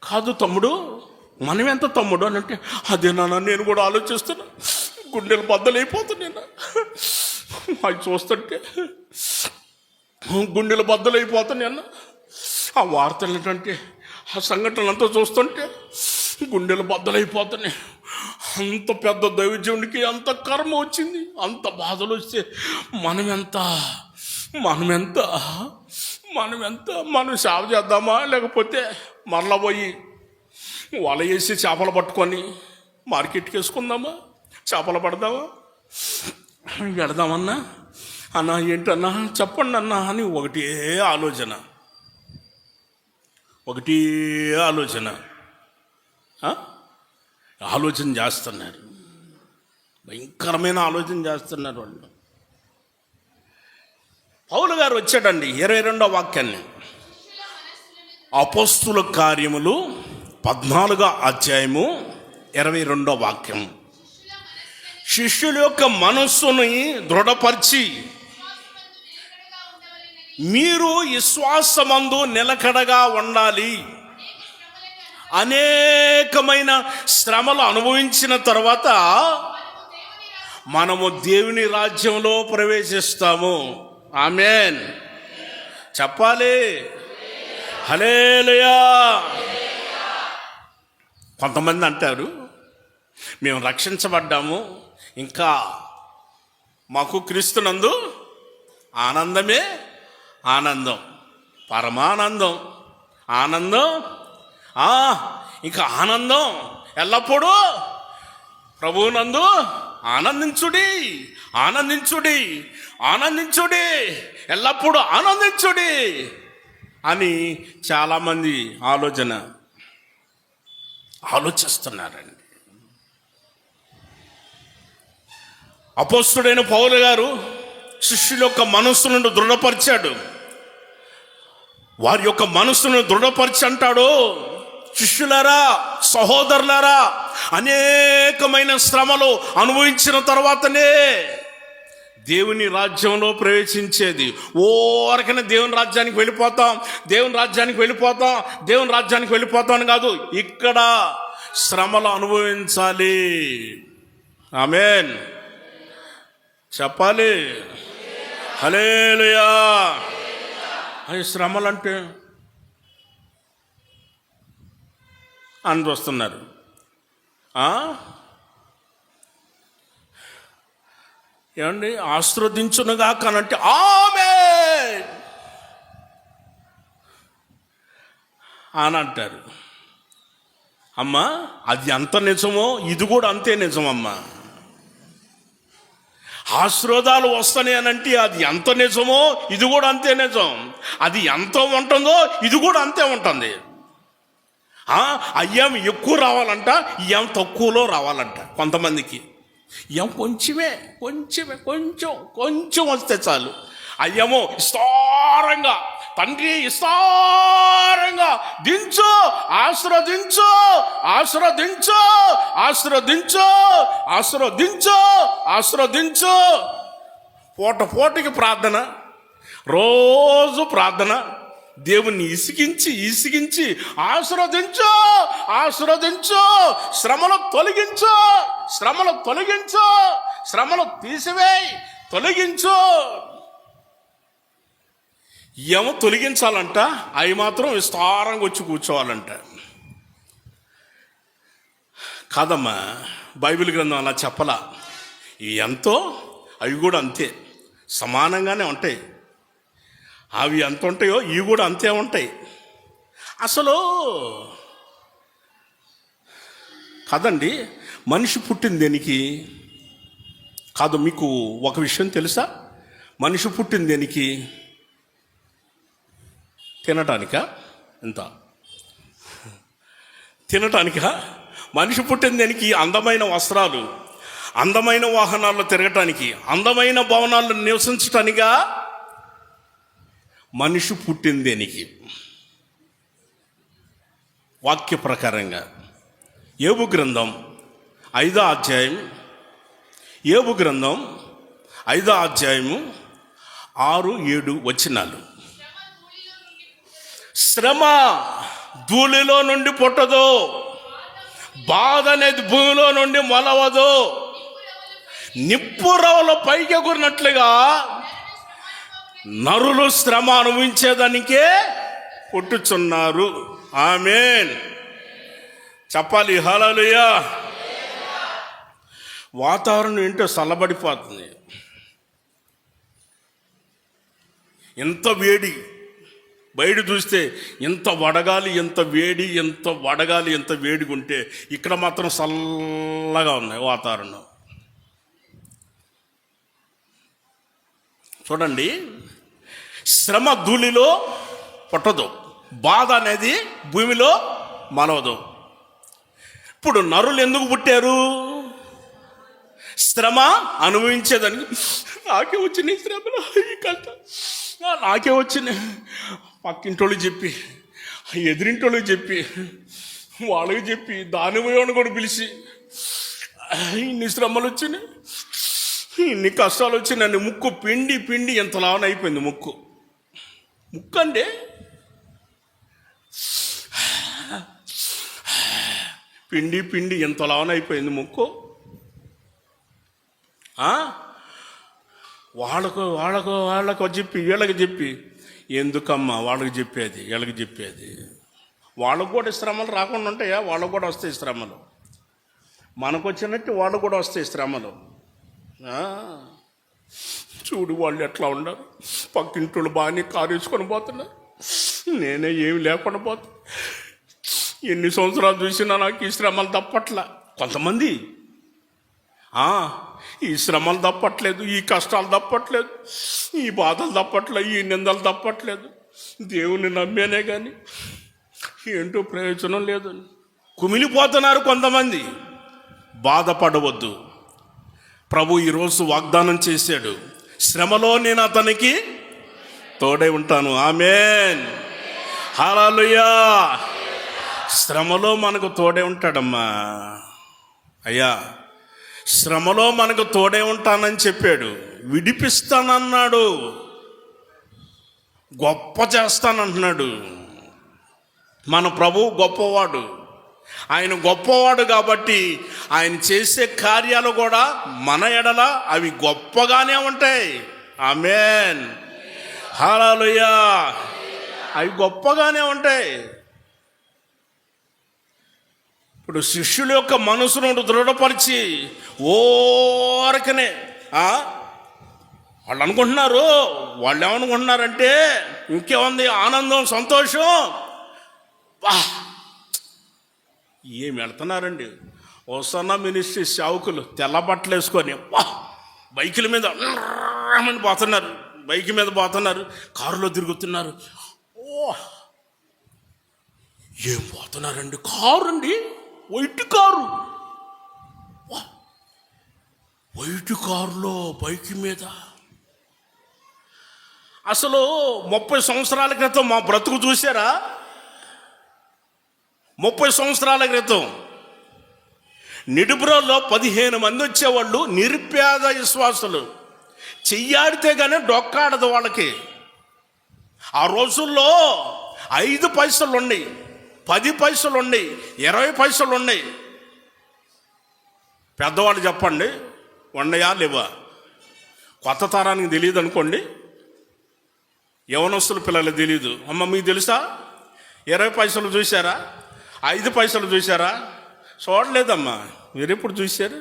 Speaker 2: కాదు తమ్ముడు, మనమెంత తమ్ముడు అని అంటే, అదే నాన్న నేను కూడా ఆలోచిస్తున్నా, గుండెలు బద్దలైపోతున్నాయి. అవి చూస్తుంటే గుండెలు బద్దలైపోతున్నాయి అన్న. ఆ వార్తలు ఏంటంటే, ఆ సంఘటనలంతా చూస్తుంటే గుండెలు బద్దలైపోతున్నాయి. అంత పెద్ద దైవజనుడికి అంత కర్మ వచ్చింది, అంత బాధలు వస్తే మనమెంత మనం సేవ చేద్దామా, లేకపోతే మరలా పోయి వల వేసి చేపలు పట్టుకొని మార్కెట్కి వేసుకుందామా, చేపలు పడదామా, వెడదామన్నా అన్నా, ఏంటన్నా చెప్పండి అన్నా అని ఒకటే ఆలోచన చేస్తున్నారు. భయంకరమైన ఆలోచన చేస్తున్నారు వాళ్ళు. పౌలు గారు వచ్చాడండి 22వ వాక్యాన్ని, అపోస్తుల కార్యములు 14వ అధ్యాయము 22వ వాక్యం. శిష్యుల యొక్క మనస్సుని దృఢపరిచి మీరు విశ్వాసమందు నిలకడగా ఉండాలి. అనేకమైన శ్రమలు అనుభవించిన తర్వాత మనము దేవుని రాజ్యంలో ప్రవేశిస్తాము. ఆమేన్ చెప్పాలి. హల్లెలూయా. కొంతమంది అంటారు, మేము రక్షించబడ్డాము, ఇంకా మాకు క్రీస్తునందు ఆనందమే ఆనందం, పరమానందం, ఆనందం, ఇంకా ఆనందం ఎల్లప్పుడూ ప్రభువునందు ఆనందించుడి, ఎల్లప్పుడూ ఆనందించుడి అని చాలామంది ఆలోచిస్తున్నారండి. అపోస్తుడైన పౌలు గారు శిష్యుల యొక్క మనస్సును దృఢపరిచాడు. వారి యొక్క మనస్సును దృఢపరిచి అంటాడు, శిష్యులారా, సహోదరులారా, అనేకమైన శ్రమలు అనుభవించిన తర్వాతనే దేవుని రాజ్యంలో ప్రవేశించేది. ఓరకనే దేవుని రాజ్యానికి వెళ్ళిపోతాం అని కాదు, ఇక్కడ శ్రమలు అనుభవించాలి. ఆమేన్ చెప్పాలి. హల్లెలూయా. అవి శ్రమలంటే అని చూస్తున్నారు. ఏమండి, ఆశీర్వదించునుగా కానంటే ఆమేన్ అని అంటారు. అమ్మా, అది ఎంత నిజమో ఇది కూడా అంతే నిజమమ్మా. ఆశీర్వాదాలు వస్తాయి అని అంటే అది ఎంత నిజమో ఇది కూడా అంతే నిజం. అది ఎంత ఉంటుందో ఇది కూడా అంతే ఉంటుంది. అయ్యాం ఎక్కువ రావాలంట, ఇయ్యాం తక్కువలో రావాలంట. కొంతమందికి ఇయ్యాం కొంచెం వస్తే చాలు. అయ్యేమో విస్తారంగా, తండ్రి విస్తారంగా దించు, ఆశీర్వదించు. పూటకి ప్రార్థన, రోజు ప్రార్థన, దేవుణ్ని ఇసిగించి ఆశీర్వదించు, శ్రమలు తొలగించు, శ్రమలు తీసివేయి, తొలగించు. ఏమో తొలగించాలంట, అవి మాత్రం విస్తారంగా వచ్చి కూర్చోవాలంట. కాదమ్మా, బైబిల్ గ్రంథం అలా చెప్పలా. ఇవి ఎంతో అవి కూడా అంతే సమానంగానే ఉంటాయి. అవి ఎంత ఉంటాయో ఇవి కూడా అంతే ఉంటాయి. అసలు కాదండి, మనిషి పుట్టింది దేనికి కాదు. మీకు ఒక విషయం తెలుసా? మనిషి పుట్టింది దేనికి? తినటానికా? తినటానికా? మనిషి పుట్టింది దేనికి? అందమైన వస్త్రాలు, అందమైన వాహనాల్లో తిరగటానికి, అందమైన భవనాల్లో నివసించటానికా? మనిషి పుట్టింది దేనికి? వాక్య ప్రకారంగా యోబు గ్రంథం 5వ అధ్యాయం, యోబు గ్రంథం 5వ అధ్యాయము 6-7 వచనాలు. శ్రమ ధూళిలో నుండి పుట్టదు, బాధ అనేది భూమిలో నుండి మొలవదు. నిప్పురవలు పైకి ఎగురినట్లుగా నరులు శ్రమ అనుభవించేదానికే పుట్టుచున్నారు. ఆమేన్ చెప్పాలి. హల్లెలూయా. వాతావరణం ఏంటో చల్లబడిపోతుంది. ఎంత వేడి, బయట చూస్తే ఎంత వడగాలి, ఎంత వేడి, ఎంత వడగాలి, ఎంత వేడిగా ఉంటే ఇక్కడ మాత్రం చల్లగా ఉన్నాయి వాతావరణం. చూడండి, శ్రమ ధూళిలో పుట్టదు, బాధ అనేది భూమిలో మలవదు. ఇప్పుడు నరులు ఎందుకు పుట్టారు? శ్రమ అనుభవించేదానికి. నాకే వచ్చినాయి శ్రమలు, ఈ కష్టం నాకే వచ్చినాయి. పక్కింటోళ్ళకి చెప్పి, ఎదురింటోళ్ళకి చెప్పి, వాళ్ళకి చెప్పి, దాని పోయేవాడిని కూడా పిలిచి, ఇన్ని శ్రమలు వచ్చినాయి, ఇన్ని కష్టాలు వచ్చి నన్ను ముక్కు పిండి పిండి ఎంత లావన అయిపోయింది. ముక్కు అంటే పిండి పిండి ఎంత లావన అయిపోయింది ముక్కు. వాళ్ళకు చెప్పి, వీళ్ళకి చెప్పి, ఎందుకమ్మా వాళ్ళకి చెప్పేది, వీళ్ళకి చెప్పేది. వాళ్ళకు కూడా శ్రమలు రాకుండా ఉంటాయా? వాళ్ళకు కూడా వస్తాయి శ్రమలు. మనకు వచ్చినట్టు వాళ్ళకు కూడా వస్తాయి శ్రమలు. చూడు వాళ్ళు ఎట్లా ఉన్నారు, పక్కింటోళ్ళు బాగానే కారు వేసుకొని పోతున్నారు, నేనే ఏమి లేకుండా పోతున్నా. ఎన్ని సంవత్సరాలు చూసినా నాకు ఈ శ్రమలు తప్పట్లా. కొంతమంది ఈ శ్రమలు తప్పట్లేదు, ఈ కష్టాలు తప్పట్లేదు, ఈ బాధలు తప్పట్లేదు, ఈ నిందలు తప్పట్లేదు, దేవుని నమ్మేనే కానీ ఏంటో ప్రయోజనం లేదు, కుమిలిపోతున్నారు కొంతమంది. బాధపడవద్దు. ప్రభు ఈరోజు వాగ్దానం చేశాడు, శ్రమలో నేను అతనికి తోడై ఉంటాను. ఆమేన్ హల్లెలూయా. శ్రమలో మనకు తోడే ఉంటాడమ్మా. అయ్యా, శ్రమలో మనకు తోడే ఉంటానని చెప్పాడు, విడిపిస్తానన్నాడు, గొప్ప చేస్తానంటున్నాడు. మన ప్రభు గొప్పవాడు. ఆయన గొప్పవాడు కాబట్టి ఆయన చేసే కార్యాలు కూడా మన ఎడల అవి గొప్పగానే ఉంటాయి. ఆమేన్ హల్లెలూయా. అవి గొప్పగానే ఉంటాయి. ఇప్పుడు శిష్యుల యొక్క మనసును దృఢపరిచి ఓరకనే వాళ్ళు అనుకుంటున్నారు, వాళ్ళు ఏమనుకుంటున్నారంటే ఇంకేముంది, ఆనందం, సంతోషం. ఏమి వెళ్తున్నారండి ఓసన్నా మినిస్ట్రీ సేవకులు తెల్ల బట్టలు వేసుకొని బైకుల మీద పోతున్నారు, బైక్ మీద పోతున్నారు, కారులో తిరుగుతున్నారు. ఏం పోతున్నారండి? కారు అండి, వైట్ కారు, వైట్ కారులో బైక్ మీద. అసలు 30 సంవత్సరాల క్రితం మా బ్రతుకు చూసారా? 30 సంవత్సరాల క్రితం నిడుబ్రోలో 15 మంది వచ్చేవాళ్ళు, నిరుపేద విశ్వాసులు. చెయ్యాడితే కానీ డొక్కాడదు వాళ్ళకి. ఆ రోజుల్లో 5 పైసలు ఉన్నాయి, 10 పైసలు ఉన్నాయి, 20 పైసలు ఉన్నాయి. పెద్దవాళ్ళు చెప్పండి, ఉన్నాయా లేవా? కొత్త తరానికి తెలియదు అనుకోండి, యవనస్తుల పిల్లలకు తెలియదు. అమ్మ మీకు తెలుసా? 20 పైసలు చూసారా? 5 పైసలు చూసారా? చూడలేదమ్మా. మీరు ఎప్పుడు చూశారు?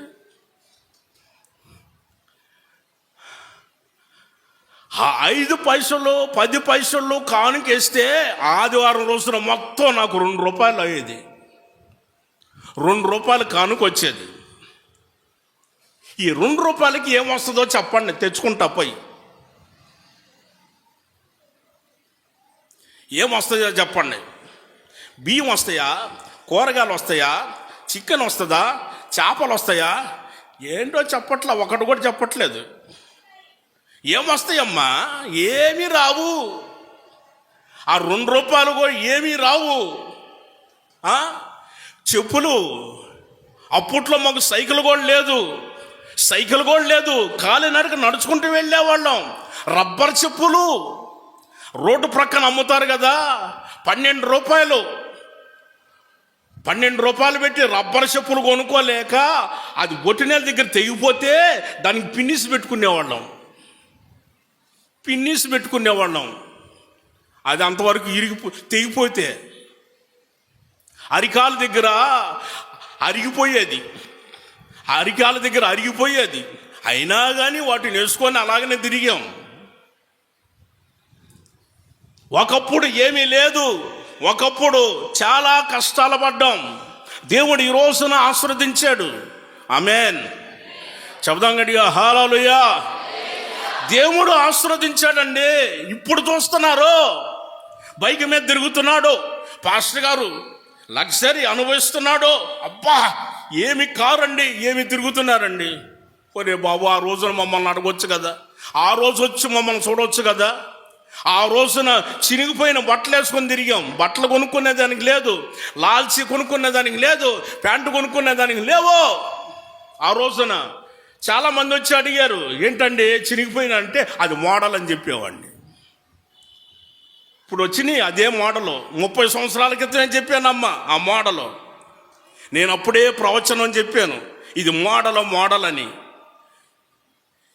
Speaker 2: ఆ 5 పైసలు 10 పైసలు కానుకేస్తే ఆదివారం రోజున మొత్తం నాకు 2 రూపాయలు అయ్యేది. 2 రూపాయలు కానుకొచ్చేది. ఈ 2 రూపాయలకి ఏమొస్తుందో చెప్పండి, తెచ్చుకుంటా పోయి. ఏమొస్తాయో చెప్పండి. బియ్యం వస్తాయా? కూరగాయలు వస్తాయా? చికెన్ వస్తుందా? చేపలు వస్తాయా? ఏంటో చెప్పట్లా, ఒకటి కూడా చెప్పట్లేదు. ఏమొస్తాయమ్మా? ఏమీ రావు. ఆ 2 రూపాయలు కూడా ఏమీ రావు. చెప్పులు. అప్పట్లో మాకు సైకిల్ కూడా లేదు, కాలినడక నడుచుకుంటూ వెళ్ళేవాళ్ళం. రబ్బర్ చెప్పులు రోడ్డు ప్రక్కన అమ్ముతారు కదా, 12 రూపాయలు పెట్టి రబ్బర్ చెప్పులు కొనుక్కోలేక అది బొట్టినేల దగ్గర తెగిపోతే దానికి పిన్నిసి పెట్టుకునేవాళ్ళం. అది అంతవరకు తెగిపోతే అరికాల దగ్గర అరిగిపోయేది. అయినా కానీ వాటిని వేసుకొని అలాగనే తిరిగాం. ఒకప్పుడు ఏమీ లేదు, ఒకప్పుడు చాలా కష్టాలు పడ్డాం. దేవుడు ఈ రోజున ఆశీర్వదించాడు. ఆమేన్. చెబుదాం గట్టిగా హల్లెలూయా. దేవుడు ఆశీర్వదించాడండి. ఇప్పుడు చూస్తున్నారు, బైక్ మీద తిరుగుతున్నాడు పాస్టర్ గారు, లగ్జరీ అనుభవిస్తున్నాడు. అబ్బా ఏమి కారు అండి, ఏమి తిరుగుతున్నారండి. ఒరే బాబు, ఆ రోజున మమ్మల్ని అడగొచ్చు కదా, ఆ రోజు వచ్చి మమ్మల్ని చూడవచ్చు కదా. ఆ రోజున చినిగిపోయిన బట్టలు వేసుకొని తిరిగాం. బట్టలు కొనుక్కునేదానికి లేదు, లాల్చి కొనుక్కునేదానికి లేదు, ప్యాంటు కొనుక్కునేదానికి లేవు. ఆ రోజున చాలామంది వచ్చి అడిగారు, ఏంటండి చినిగిపోయిన అంటే అది మోడల్ అని చెప్పేవాడిని. ఇప్పుడు వచ్చినాయి అదే మోడలు. 30 సంవత్సరాల క్రితం చెప్పానమ్మా ఆ మోడలు. నేను అప్పుడే ప్రవచనం చెప్పాను, ఇది మోడల్ అని.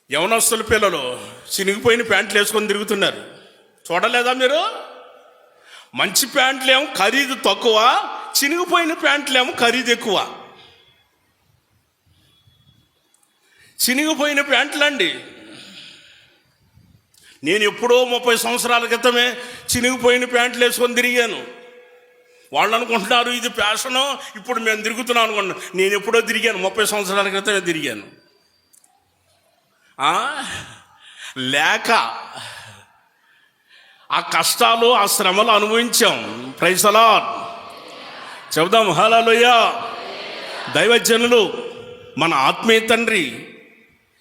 Speaker 2: యవనస్తుల పిల్లలు చినిగిపోయిన ప్యాంట్లు వేసుకొని తిరుగుతున్నారు. చూడలేదా మీరు? మంచి ప్యాంట్లేమో ఖరీదు తక్కువ, చినిగిపోయిన ప్యాంట్లేమో ఖరీదు ఎక్కువ. చినిగిపోయిన ప్యాంట్లండి. నేను ఎప్పుడో 30 సంవత్సరాల క్రితమే చినిగిపోయిన ప్యాంట్లు వేసుకొని తిరిగాను. వాళ్ళు అనుకుంటున్నారు ఇది ఫ్యాషను, ఇప్పుడు మేము తిరుగుతున్నాం అనుకుంటున్నాం. నేను ఎప్పుడో తిరిగాను, 30 సంవత్సరాల క్రితమే తిరిగాను. లేక ఆ కష్టాలు, ఆ శ్రమలు అనుభవించాం. Praise the lord. చెబుదాం హల్లెలూయా. దైవజనులు, మన ఆత్మీయ తండ్రి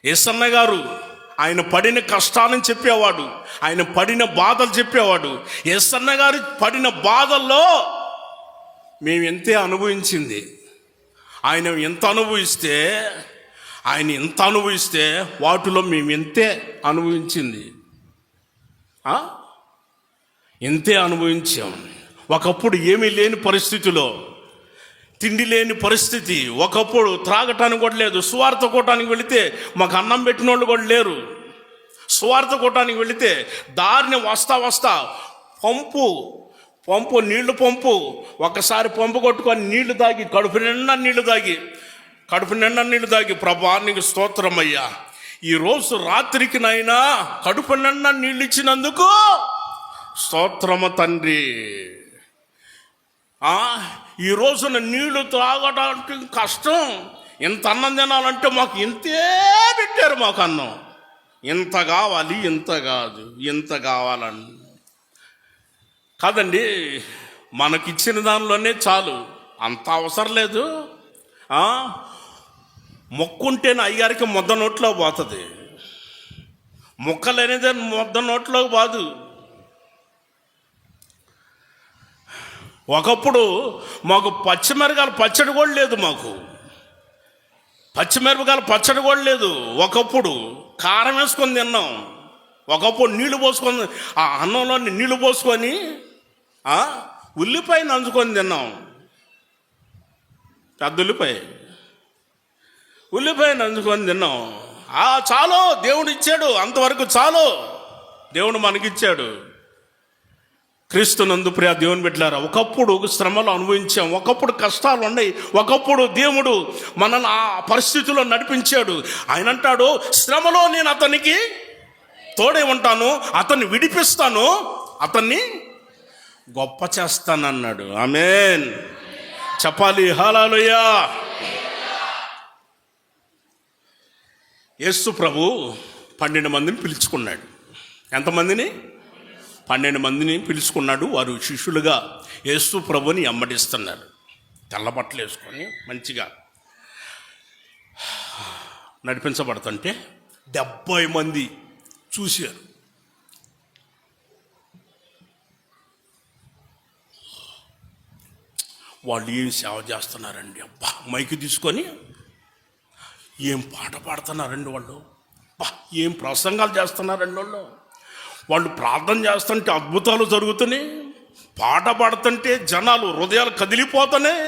Speaker 2: యేసన్న గారు ఆయన పడిన కష్టాలను చెప్పేవాడు, ఆయన పడిన బాధలు చెప్పేవాడు. యేసన్న గారు పడిన బాధల్లో మేము ఎంతే అనుభవించింది. ఆయన ఎంత అనుభవిస్తే వాటిలో మేము ఎంతే అనుభవించింది. ఎంతే అనుభవించాం. ఒకప్పుడు ఏమీ లేని పరిస్థితిలో, తిండి లేని పరిస్థితి, ఒకప్పుడు త్రాగటానికి కూడా లేదు. సువార్త కోటానికి వెళితే మాకు అన్నం పెట్టిన వాళ్ళు కూడా లేరు. సువార్త కోటానికి వెళితే దారిని వస్తా పంపు నీళ్లు పంపు, ఒకసారి పంపు కొట్టుకొని నీళ్లు తాగి కడుపు నిండా నీళ్లు తాగి ప్రభా నీకు స్తోత్రమయ్యా, ఈరోజు రాత్రికి నైనా కడుపు నిండా నీళ్ళు ఇచ్చినందుకు స్తోత్రము తండ్రి. ఈ రోజున నీళ్లు తాగడానికి కష్టం, ఇంత అన్నం తినాలంటే మాకు ఇంతే పెట్టారు. మాకు అన్నం ఇంత కావాలి, ఇంత కాదు, ఇంత కావాలని కాదండి. మనకిచ్చిన దానిలోనే చాలు, అంత అవసరం లేదు. మొక్కుంటేనే అయ్యారికి ముద్ద నోట్లో పోతుంది, మొక్కలనేది ముద్ద నోట్లో బాదు. ఒకప్పుడు మాకు పచ్చిమిరపకాయల పచ్చడి కూడా లేదు. ఒకప్పుడు కారం వేసుకొని తిన్నాం. ఒకప్పుడు నీళ్లు పోసుకొని, ఆ అన్నంలో నీళ్లు పోసుకొని ఉల్లిపాయ నంచుకొని తిన్నాం. పెద్ద ఉల్లిపాయ నంచుకొని తిన్నాం. చాలు, దేవుడు ఇచ్చాడు, అంతవరకు చాలు, దేవుడు మనకిచ్చాడు. క్రీస్తునందు ప్రియ దేవుని బిడ్డలారా, ఒకప్పుడు శ్రమలు అనుభవించాం, ఒకప్పుడు కష్టాలు ఉన్నాయి, ఒకప్పుడు దేవుడు మనల్ని ఆ పరిస్థితుల్లో నడిపించాడు. ఆయన అంటాడు, శ్రమలో నేను అతనికి తోడే ఉంటాను, అతన్ని విడిపిస్తాను, అతన్ని గొప్ప చేస్తానన్నాడు. ఆమేన్. చెప్పాలి హల్లెలూయా. యేసు ప్రభు 12 మందిని పిలుచుకున్నాడు. ఎంతమందిని? 12 మందిని పిలుచుకున్నాడు. వారు శిష్యులుగా యేసు ప్రభుని వెంబడిస్తున్నారు. తెల్ల బట్టలు వేసుకొని మంచిగా నడిపించబడుతుంటే 70 మంది చూశారు. వాళ్ళు ఏం సేవ చేస్తున్నారండి, అబ్బా మైకి తీసుకొని ఏం పాట పాడుతున్నారండి వాళ్ళు, అబ్బా ఏం ప్రసంగాలు చేస్తున్నారండి వాళ్ళు ప్రార్థన చేస్తుంటే అద్భుతాలు జరుగుతున్నాయి, పాట పాడుతుంటే జనాలు హృదయాలు కదిలిపోతున్నాయి,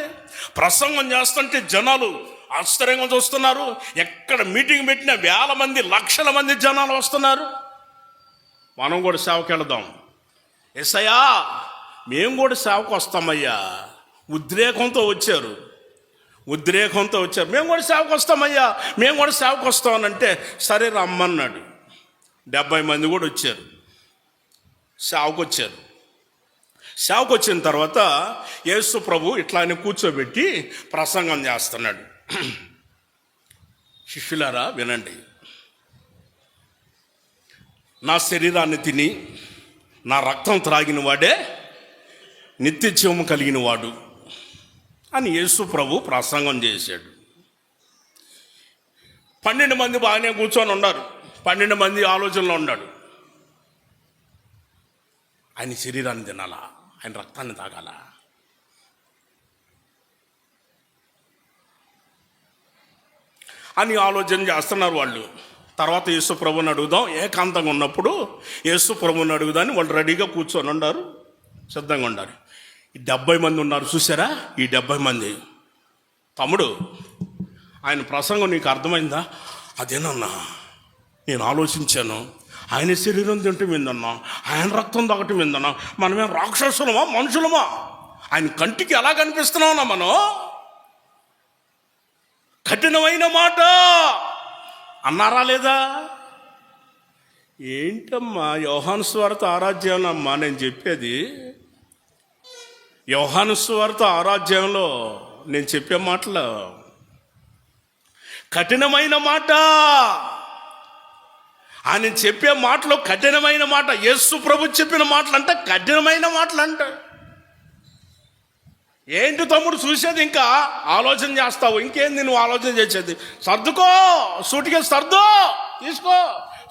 Speaker 2: ప్రసంగం చేస్తుంటే జనాలు ఆశ్చర్యంగా చూస్తున్నారు. ఎక్కడ మీటింగ్ పెట్టినా వేల మంది లక్షల మంది జనాలు వస్తున్నారు. మనం కూడా సేవకి వెళదాం. ఎస్ఐయా మేము కూడా సేవకు వస్తామయ్యా, ఉద్రేకంతో వచ్చారు, మేము కూడా సేవకు వస్తామయ్యా, మేము కూడా సేవకు వస్తామనంటే సరే రమ్మన్నాడు. 70 మంది కూడా వచ్చారు, సేవకు వచ్చిన తర్వాత యేసు ప్రభు ఇట్లానే కూర్చోబెట్టి ప్రసంగం చేస్తున్నాడు. శిష్యులారా వినండి, నా శరీరాన్ని తిని నా రక్తం త్రాగిన వాడే నిత్య జీవము కలిగిన వాడు అని యేసు ప్రభు ప్రసంగం చేశాడు. 12 మంది బాగానే కూర్చొని ఉన్నారు, 12 మంది ఆలోచనలో ఉన్నాడు. ఆయన శరీరాన్ని తినాలా, ఆయన రక్తాన్ని తాగాల, అని ఆలోచన చేస్తున్నారు వాళ్ళు. తర్వాత యేసు ప్రభుని అడుగుదాం, ఏకాంతంగా ఉన్నప్పుడు యేసు ప్రభుని అడుగుదాన్ని వాళ్ళు రెడీగా కూర్చొని ఉన్నారు, సిద్ధంగా ఉన్నారు. ఈ 70 మంది ఉన్నారు చూసారా, ఈ 70 మంది. తమ్ముడు ఆయన ప్రసంగం నీకు అర్థమైందా? అదేనన్నా నేను ఆలోచించాను, ఆయన శరీరం తింటే ఏందన్నా, ఆయన రక్తం తాగటం ఏందన్నా, మనమేం రాక్షసులమా మనుషులమా? ఆయన కంటికి ఎలా కనిపిస్తున్నామన్నా మనం? కఠినమైన మాట అన్నారా లేదా? ఏంటమ్మా యోహాను సువార్త ఆరాధ్యానమ్మా నేను చెప్పేది, యోహాను సువార్త ఆరాధ్యంలో నేను చెప్పే మాటలు కఠినమైన మాట. ఆయన చెప్పే మాటలు కఠినమైన మాట. యేసు ప్రభు చెప్పిన మాటలు అంటే కఠినమైన మాటలు అంట. ఏంటి తమ్ముడు చూసేది, ఇంకా ఆలోచన చేస్తావు, ఇంకేంది నువ్వు ఆలోచన చేసేది? సర్దుకో, సూటికేసి సర్దు, తీసుకో.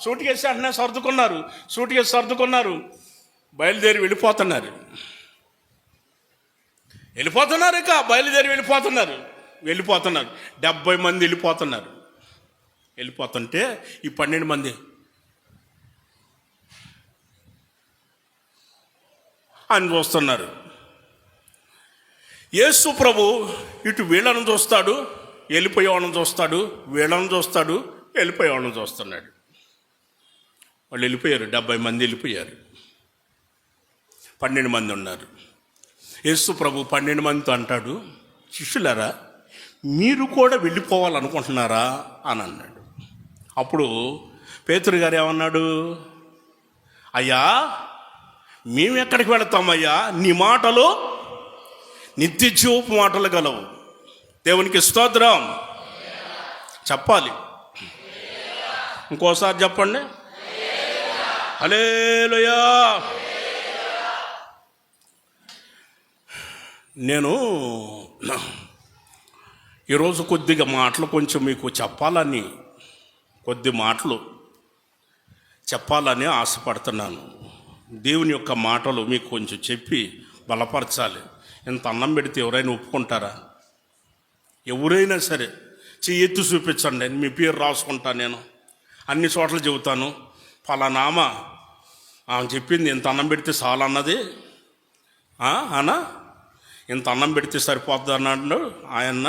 Speaker 2: సూటికేసి అంటనే సర్దుకున్నారు, బయలుదేరి వెళ్ళిపోతున్నారు. ఇక బయలుదేరి వెళ్ళిపోతున్నారు. 70 మంది వెళ్ళిపోతుంటే ఈ 12 మంది అని చూస్తున్నారు. యేసు ప్రభు ఇటు వీళ్ళను చూస్తాడు, వెళ్ళిపోయేవాళ్ళని చూస్తాడు, వీళ్ళను చూస్తాడు, వెళ్ళిపోయేవాళ్ళని చూస్తున్నాడు. వాళ్ళు వెళ్ళిపోయారు, 70 మంది వెళ్ళిపోయారు, 12 మంది ఉన్నారు. యేసు ప్రభు 12 మందితో అంటాడు, శిష్యులారా మీరు కూడా వెళ్ళిపోవాలనుకుంటున్నారా అని అన్నాడు. అప్పుడు పేతురు గారు ఏమన్నాడు? అయ్యా మేము ఎక్కడికి వెళతామయ్యా, నీ మాటలు నిత్య జీవపు మాటలు గలవు. దేవునికి స్తోత్రం చెప్పాలి. ఇంకోసారి చెప్పండి, హల్లెలూయా. నేను ఈరోజు కొద్దిగా మాటలు కొంచెం మీకు కొద్ది మాటలు చెప్పాలని ఆశపడుతున్నాను. దేవుని యొక్క మాటలు మీకు కొంచెం చెప్పి బలపరచాలి. ఇంత అన్నం పెడితే ఎవరైనా ఒప్పుకుంటారా? ఎవరైనా సరే చెయ్యి ఎత్తి చూపించండి, మీ పేరు రాసుకుంటాను. నేను అన్ని చోట్ల చెబుతాను, ఫలానామ ఆమె చెప్పింది ఇంత అన్నం పెడితే చాలు అన్నది అనా, ఇంత అన్నం పెడితే సరిపోతుంది అన్నాడు ఆయన.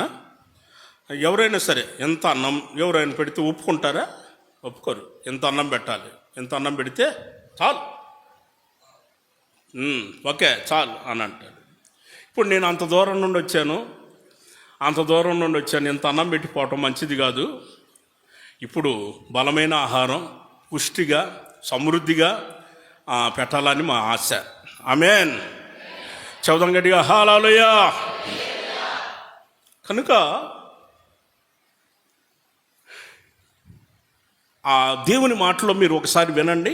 Speaker 2: ఎవరైనా సరే ఎంత అన్నం ఎవరైనా పెడితే ఒప్పుకుంటారా? ఒప్పుకోరు. ఎంత అన్నం పెట్టాలి, ఎంత అన్నం పెడితే చాలు, ఓకే చాలు అని అంటాడు. ఇప్పుడు నేను అంత దూరం నుండి వచ్చాను, ఇంత అన్నం పెట్టిపోవటం మంచిది కాదు. ఇప్పుడు బలమైన ఆహారం పుష్టిగా సమృద్ధిగా పెట్టాలని మా ఆశ. ఆమేన్. చదువు గట్టిగా హల్లెలూయా. కనుక ఆ దేవుని మాటలో మీరు ఒకసారి వినండి.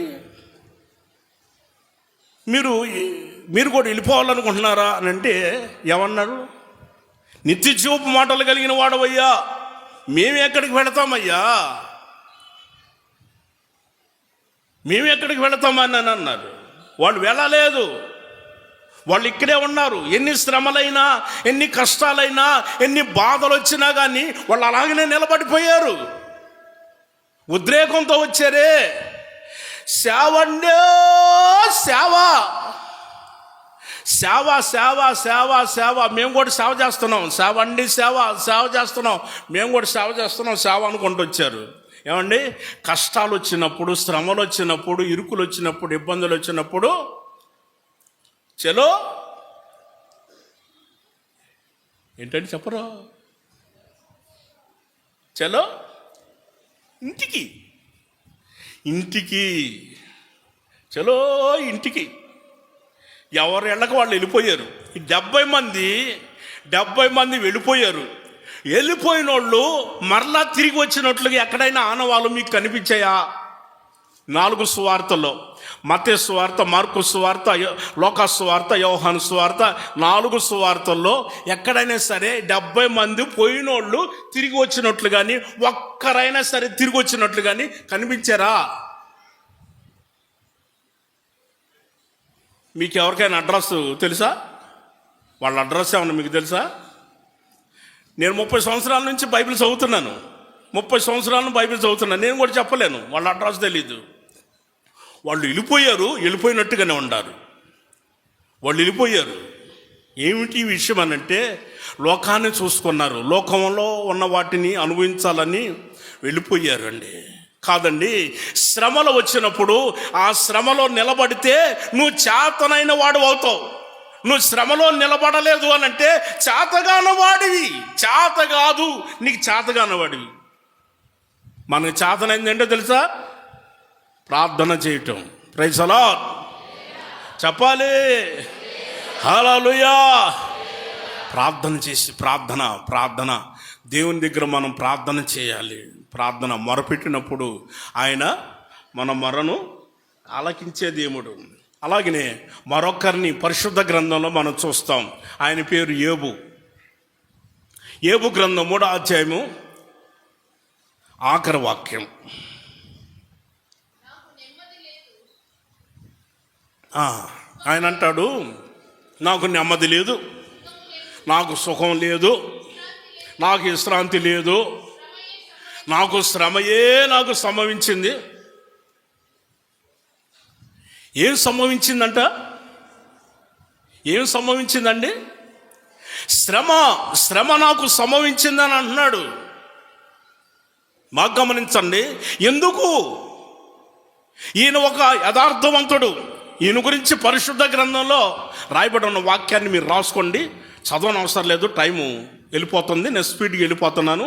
Speaker 2: మీరు కూడా వెళ్ళిపోవాలనుకుంటున్నారా అని అంటే ఏమన్నారు? నిత్య జీవపు మాటలు కలిగిన వాడవయ్యా, మేము ఎక్కడికి వెళతామయ్యా, మేము ఎక్కడికి వెళతామని అన్నారు. వాళ్ళు వెళ్ళలేదు, వాళ్ళు ఇక్కడే ఉన్నారు. ఎన్ని శ్రమలైనా, ఎన్ని కష్టాలైనా, ఎన్ని బాధలు వచ్చినా కానీ వాళ్ళు అలాగనే నిలబడిపోయారు. ఉద్రేకంతో వచ్చారే. సేవండే సేవ, సేవ సేవ సేవ సేవ. మేము కూడా సేవ చేస్తున్నాం. సేవ అండి, సేవ సేవ చేస్తున్నాం, మేము కూడా సేవ చేస్తున్నాం, సేవ అనుకుంటూ వచ్చారు. ఏమండి, కష్టాలు వచ్చినప్పుడు, శ్రమలు వచ్చినప్పుడు, ఇరుకులు వచ్చినప్పుడు, ఇబ్బందులు వచ్చినప్పుడు చలో ఏంటంటే చెప్పరా, చలో ఇంటికి, ఇంటికి చలో ఇంటికి. ఎవరి ఇళ్ళకి వాళ్ళు వెళ్ళిపోయారు. 70 మంది వెళ్ళిపోయారు. వెళ్ళిపోయిన వాళ్ళు మరలా తిరిగి వచ్చినట్లుగా ఎక్కడైనా ఆనవాళ్ళు మీకు కనిపించాయా? 4 సువార్తల్లో, మత్తయి సువార్త, మార్కు సువార్త, లూకా సువార్త, యోహాను సువార్త, 4 సువార్తల్లో ఎక్కడైనా సరే 70 మంది పోయినోళ్ళు తిరిగి వచ్చినట్లు కానీ, ఒక్కరైనా సరే తిరిగి వచ్చినట్లు కానీ కనిపించారా? మీకు ఎవరికైనా అడ్రస్ తెలుసా? వాళ్ళ అడ్రస్ ఏమన్నా మీకు తెలుసా? నేను 30 సంవత్సరాల నుంచి బైబిల్ చదువుతున్నాను. 30 సంవత్సరాలను బైబిల్ చదువుతున్నాను. నేను కూడా చెప్పలేను, వాళ్ళ అడ్రస్ తెలీదు. వాళ్ళు వెళ్ళిపోయారు, వెళ్ళిపోయినట్టుగానే ఉండారు. వాళ్ళు వెళ్ళిపోయారు. ఏమిటి ఈ విషయం అనంటే, లోకాన్ని చూసుకున్నారు, లోకంలో ఉన్న వాటిని అనుభవించాలని వెళ్ళిపోయారు అండి. కాదండి, శ్రమలు వచ్చినప్పుడు ఆ శ్రమలో నిలబడితే నువ్వు చేతనైన వాడు అవుతావు. నువ్వు శ్రమలో నిలబడలేదు అని అంటే చేతగానవాడివి. చేత కాదు, నీకు చేతగానవాడివి. మనకు చేతనైంది ఏంటో తెలుసా? ప్రార్థన చేయటం. ప్రైజ్ ది లార్డ్ చెప్పాలి. హల్లెలూయా. ప్రార్థన చేసి, ప్రార్థన దేవుని దగ్గర మనం ప్రార్థన చేయాలి. ప్రార్థన మొరపెట్టినప్పుడు ఆయన మన మొరను ఆలకించే దేవుడు. అలాగనే మరొకరిని పరిశుద్ధ గ్రంథంలో మనం చూస్తాం. ఆయన పేరు యోబు. యోబు గ్రంథం 3వ అధ్యాయము ఆఖరి వాక్యం. ఆయన అంటాడు, నాకు నెమ్మది లేదు, నాకు సుఖం లేదు, నాకు విశ్రాంతి లేదు, నాకు శ్రమయే నాకు సంభవించింది. ఏం సంభవించిందంట? ఏం సంభవించిందండి? శ్రమ నాకు సంభవించిందని అంటున్నాడు. మాకు గమనించండి, ఎందుకు? ఈయన ఒక యథార్థవంతుడు. ఈయన గురించి పరిశుద్ధ గ్రంథంలో రాయబడి ఉన్న వాక్యాన్ని మీరు రాసుకోండి. చదవని అవసరం లేదు, టైము వెళ్ళిపోతుంది. నేను స్పీడ్కి వెళ్ళిపోతున్నాను,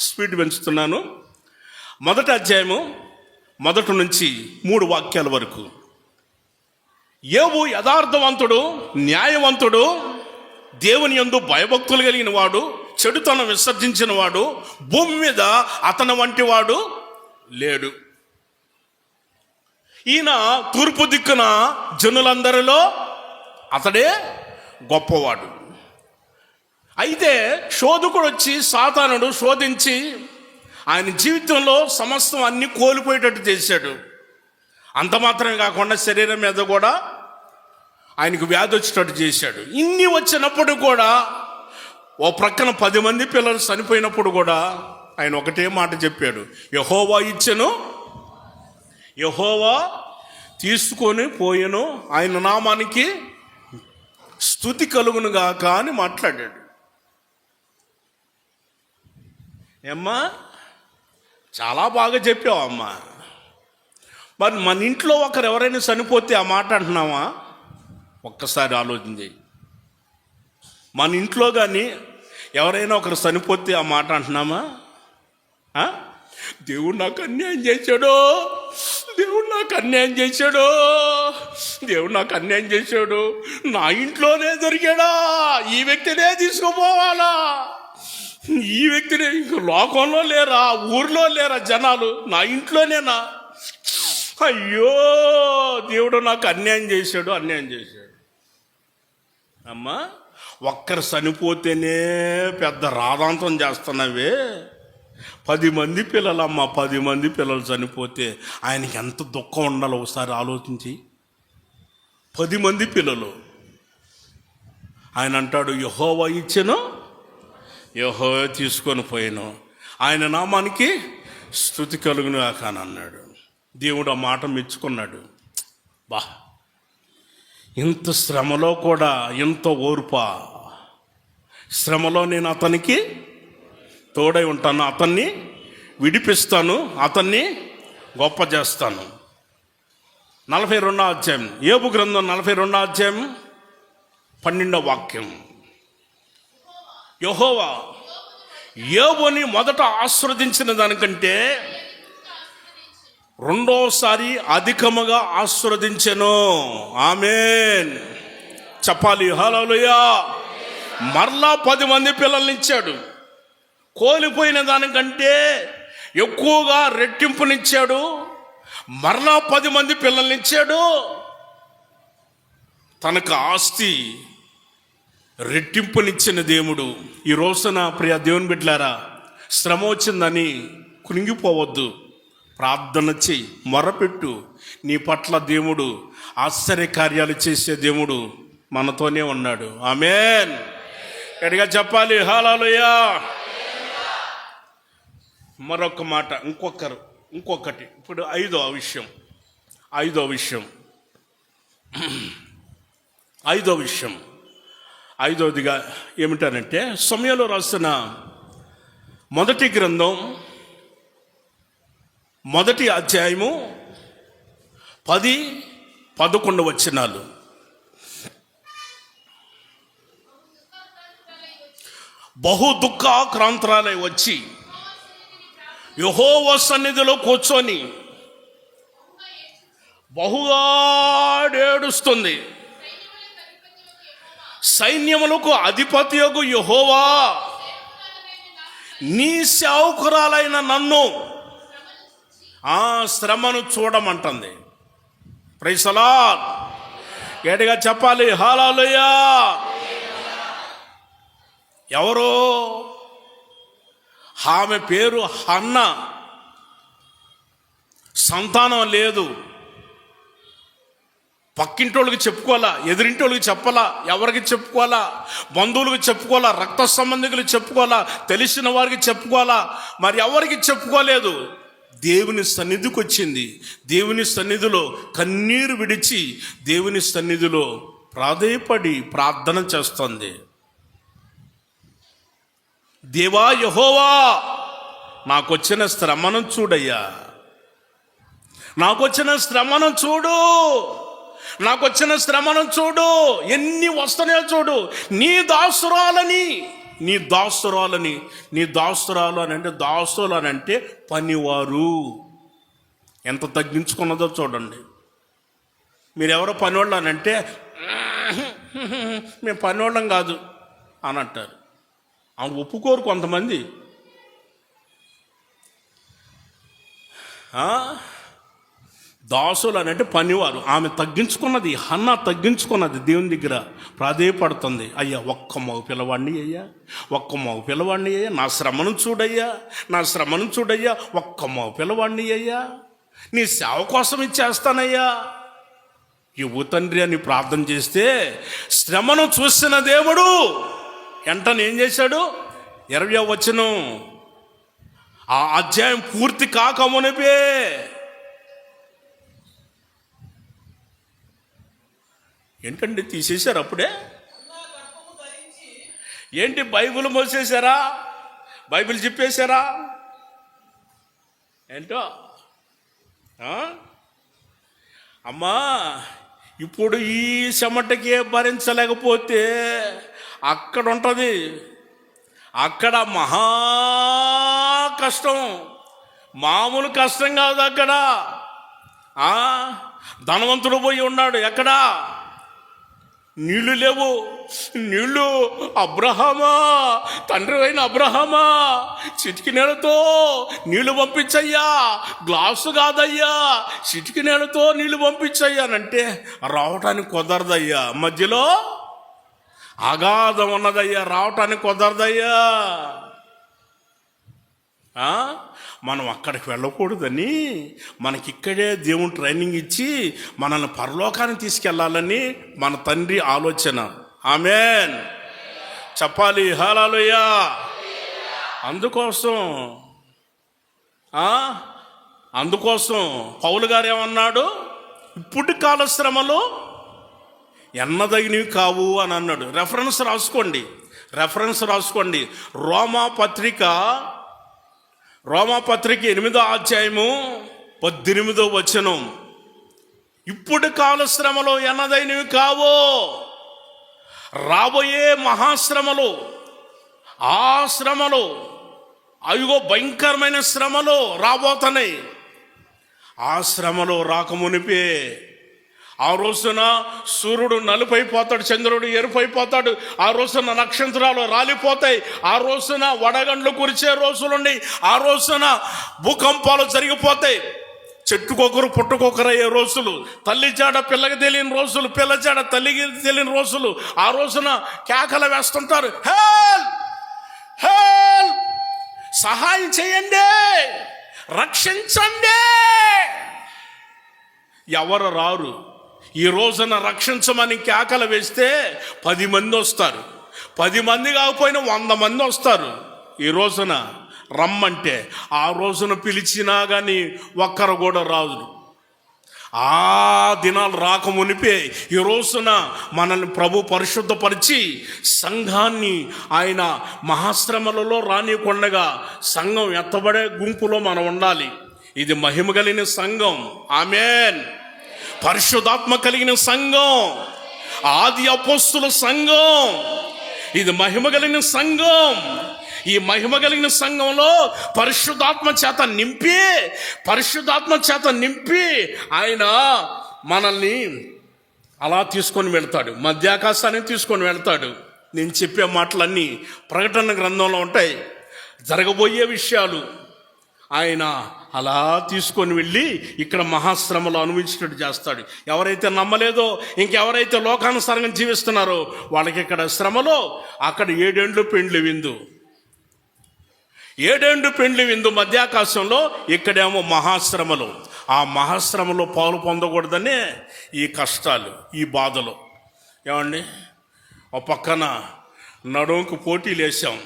Speaker 2: స్పీడ్ పెంచుతున్నాను. 1వ అధ్యాయము 1 నుంచి 3 వాక్యాల వరకు. యోబు యథార్థవంతుడు, న్యాయవంతుడు, దేవుని యందు భయభక్తులు కలిగిన వాడు, చెడుతనం విసర్జించిన వాడు. భూమి మీద అతని వంటి వాడు లేడు. ఈయన తూర్పు దిక్కున జనులందరిలో అతడే గొప్పవాడు. అయితే శోధకుడు వచ్చి, సాతానుడు శోధించి ఆయన జీవితంలో సమస్తం అన్ని కోల్పోయేటట్టు చేశాడు. అంత మాత్రమే కాకుండా శరీరం మీద కూడా ఆయనకు వ్యాధి వచ్చేటట్టు చేశాడు. ఇన్ని వచ్చినప్పుడు కూడా, ఓ ప్రక్కన 10 మంది పిల్లలు చనిపోయినప్పుడు కూడా ఆయన ఒకటే మాట చెప్పాడు, యెహోవా ఇచ్చెను, యెహోవా తీసుకొని పోయెను, ఆయన నామానికి స్తుతి కలుగును గాక అని మాట్లాడాడు. ఏమ్మా, చాలా బాగా చెప్పావు అమ్మా. మరి మన ఇంట్లో ఒకరు ఎవరైనా చనిపోతే ఆ మాట అంటున్నావా? ఒక్కసారి ఆలోచించి. మన ఇంట్లో కానీ ఎవరైనా ఒకరు చనిపోతే ఆ మాట అంటున్నామా? దేవుడు నాకు అన్యాయం చేశాడు, దేవుడు నాకు అన్యాయం చేశాడు, దేవుడు నాకు అన్యాయం చేశాడు, నా ఇంట్లోనే దొరికాడా, ఈ వ్యక్తినే తీసుకుపోవాలా, ఈ వ్యక్తినే, ఇంక లోకంలో లేరా, ఊర్లో లేరా జనాలు, నా ఇంట్లోనేనా? అయ్యో, దేవుడు నాకు అన్యాయం చేశాడు, అన్యాయం చేశాడు. అమ్మా, ఒక్కరు చనిపోతేనే పెద్ద రాధాంతం చేస్తున్నావే. 10 మంది పిల్లలమ్మ, 10 మంది పిల్లలు చనిపోతే ఆయనకి ఎంత దుఃఖం ఉండాలో ఒకసారి ఆలోచించి. 10 మంది పిల్లలు, ఆయన అంటాడు, యెహోవా ఇచ్చెను, యెహోవా తీసుకొని పోయాను, ఆయన నామానికి స్తుతి కలుగును గాక అని అన్నాడు. దేవుడు ఆ మాట మెచ్చుకున్నాడు. బా, ఇంత శ్రమలో కూడా ఇంత ఓర్పా, శ్రమలో నేను అతనికి తోడై ఉంటాను, అతన్ని విడిపిస్తాను, అతన్ని గొప్ప చేస్తాను. 42వ అధ్యాయం, యోబు గ్రంథం 42వ అధ్యాయం 12వ వాక్యం. యెహోవా యోబుని మొదట ఆశీర్వదించిన దానికంటే రెండోసారి అధికముగా ఆశీర్వదించెను. ఆమేన్ చెప్పాలి. హల్లెలూయా. మరలా 10 మంది పిల్లల్ని ఇచ్చాడు. కోల్పోయిన దానికంటే ఎక్కువగా రెట్టింపునిచ్చాడు. మరలా 10 మంది పిల్లల్ని ఇచ్చాడు. తనకు ఆస్తి రెట్టింపునిచ్చిన దేవుడు. ఈ రోజున ప్రియ దేవుని బిడ్డలారా, శ్రమ వచ్చిందని కునిగిపోవద్దు. ప్రార్థన చెయ్యి, మొరపెట్టు. నీ పట్ల దేవుడు ఆశ్చర్య కార్యాలు చేసే దేవుడు మనతోనే ఉన్నాడు. ఆమేన్ గట్టిగా చెప్పాలి. హల్లెలూయా. మరొక మాట, ఇంకొకటి. ఇప్పుడు ఐదో విషయం ఐదవదిగా ఏమిటానంటే, సమయంలో రాసిన మొదటి గ్రంథం 1వ అధ్యాయము 10-11 వచనాలు. బహు దుఃఖాక్రాంతురాలై వచ్చి యెహోవా సన్నిధిలో కూర్చొని బహుగా ఏడుస్తుంది. సైన్యములకు అధిపతియగు యెహోవా, నీ సేవకురాలైన నన్ను ఆ శ్రమను చూడమంటుంది. Praise the lord. గట్టిగా చెప్పాలి. హల్లెలూయా. ఎవరో, ఆమె పేరు హన్నా. సంతానం లేదు. పక్కింటోళ్ళకి చెప్పుకోవాలా, ఎదురింటోళ్ళకి చెప్పాలా, ఎవరికి చెప్పుకోవాలా, బంధువులకు చెప్పుకోవాలా, రక్త సంబంధికులకు చెప్పుకోవాలా, తెలిసిన వారికి చెప్పుకోవాలా, మరి ఎవరికి చెప్పుకోలేదు. దేవుని సన్నిధికి వచ్చింది. దేవుని సన్నిధిలో కన్నీరు విడిచి దేవుని సన్నిధిలో ప్రాధేయపడి ప్రార్థన చేస్తుంది. దేవా యెహోవా, నాకొచ్చిన శ్రమను చూడయ్యా, నాకొచ్చిన శ్రమను చూడు, నాకొచ్చిన శ్రమను చూడు, ఎన్ని వస్తున్నాయో చూడు. నీ దాసురాలు అని అంటే, దాసులు అని అంటే పనివారు. ఎంత తగ్గించుకున్నదో చూడండి. మీరెవరో పనివాళ్ళు అని అంటే, మేము పనివాళ్ళం కాదు అని అంటారు. ఆమె ఒప్పుకోరు కొంతమంది. దాసులు అని అంటే పనివారు. ఆమె తగ్గించుకున్నది, హన్నా తగ్గించుకున్నది, దేవుని దగ్గర ప్రాధేయపడుతుంది. అయ్యా, ఒక్క మగ పిల్లవాడిని అయ్యా, నా శ్రమను చూడయ్యా, ఒక్క మగ పిల్లవాడిని అయ్యా, నీ సేవ కోసం ఇచ్చేస్తానయ్యా. ఇవ్వు తండ్రి అని ప్రార్థన చేస్తే శ్రమను చూసిన దేవుడు వెంటనే ఏం చేశాడు? 20వ వచనం, ఆ అధ్యాయం పూర్తి కాకమునిపే ఏంటండి తీసేశారు అప్పుడే? ఏంటి బైబిల్ మోసేశారా? బైబిల్ చెప్పేశారా ఏంటో? అమ్మా, ఇప్పుడు ఈ చెమటకి భరించలేకపోతే అక్కడ ఉంటుంది, అక్కడ మహా కష్టం, మామూలు కష్టం కాదు. అక్కడ ధనవంతుడు పోయి ఉన్నాడు. ఎక్కడా నీళ్లు లేవు. నీళ్లు అబ్రహామా, తండ్రి అయిన అబ్రహామా, చిటికి నీళ్ళతో నీళ్లు పంపించయ్యా, గ్లాసు కాదయ్యా, చిటికి నీళ్ళతో నీళ్లు పంపించయ్యానంటే రావటానికి కుదరదయ్యా. మధ్యలో అగాధం ఉన్నదయ్యా, రావటానికి కుదరదయ్యా. మనం అక్కడికి వెళ్ళకూడదని మనకిక్కడే దేవుని ట్రైనింగ్ ఇచ్చి మనల్ని పరలోకానికి తీసుకెళ్లాలని మన తండ్రి ఆలోచన. ఆమేన్ చెప్పాలి. హల్లెలూయా. అందుకోసం పౌలు గారు ఏమన్నాడు? ఇప్పుడు కాల శ్రమలు ఎన్నదగినవి కావు అని అన్నాడు. రెఫరెన్స్ రాసుకోండి. రోమాపత్రిక 8వ అధ్యాయము 18వ వచనం. ఇప్పుడు కాల శ్రమలు ఎన్నదైనవి కావు, రాబోయే మహాశ్రమలు, ఆ శ్రమలు అయ్యో భయంకరమైన శ్రమలు రాబోతున్నాయి. ఆ శ్రమలు రాకమునిపే ఆ రోజున సూర్యుడు నలుపైపోతాడు, చంద్రుడు ఎరుపైపోతాడు, ఆ రోజున నక్షత్రాలు రాలిపోతాయి, ఆ రోజున వడగండ్లు కురిచే రోజులుండి, ఆ రోజున భూకంపాలు జరిగిపోతాయి, చెట్టుకొకరు పుట్టుకొకరయ్యే రోజులు, తల్లి జాడ పిల్లకి తెలియని రోజులు, పిల్ల జాడ తల్లికి తెలియని రోజులు. ఆ రోజున కేకలు వేస్తుంటారు, హెల్ప్ హెల్ప్, సహాయం చేయండి, రక్షించండి. ఎవరు రారు. ఈ రోజున రక్షించమని కేకలు వేస్తే 10 మంది వస్తారు, 10 మంది కాకపోయినా 100 మంది వస్తారు. ఈ రోజున రమ్మంటే ఆ రోజున పిలిచినా కానీ ఒక్కరు కూడా రాదు. ఆ దినాలు రాకమునిపే ఈ రోజున మనల్ని ప్రభు పరిశుద్ధపరిచి సంఘాన్ని ఆయన మహాశ్రమలలో రానికొండగా సంఘం ఎత్తబడే గుంపులో మనం ఉండాలి. ఇది మహిమ కలిగిన సంఘం. ఆమేన్. పరిశుద్ధాత్మ కలిగిన సంఘం, ఆది అపోస్తుల సంఘం. ఇది మహిమ కలిగిన సంఘం. ఈ మహిమ కలిగిన సంఘంలో పరిశుద్ధాత్మ చేత నింపి ఆయన మనల్ని అలా తీసుకొని వెళ్తాడు, మధ్యాకాశానికి తీసుకొని వెళ్తాడు. నేను చెప్పే మాటలన్నీ ప్రకటన గ్రంథంలో ఉంటాయి. జరగబోయే విషయాలు ఆయన అలా తీసుకొని వెళ్ళి ఇక్కడ మహాశ్రమలో అనుభవించినట్టు చేస్తాడు. ఎవరైతే నమ్మలేదో, ఇంకెవరైతే లోకానుసారంగా జీవిస్తున్నారో వాళ్ళకి ఇక్కడ శ్రమలో, అక్కడ 7 ఏండ్లు పెండ్లి విందు మధ్యాకాశంలో, ఇక్కడేమో మహాశ్రమలు. ఆ మహాశ్రమలో పాలు పొందకూడదనే ఈ కష్టాలు, ఈ బాధలు. ఏమండి, ఒక పక్కన నడుముకు పోటీలు వేసాం,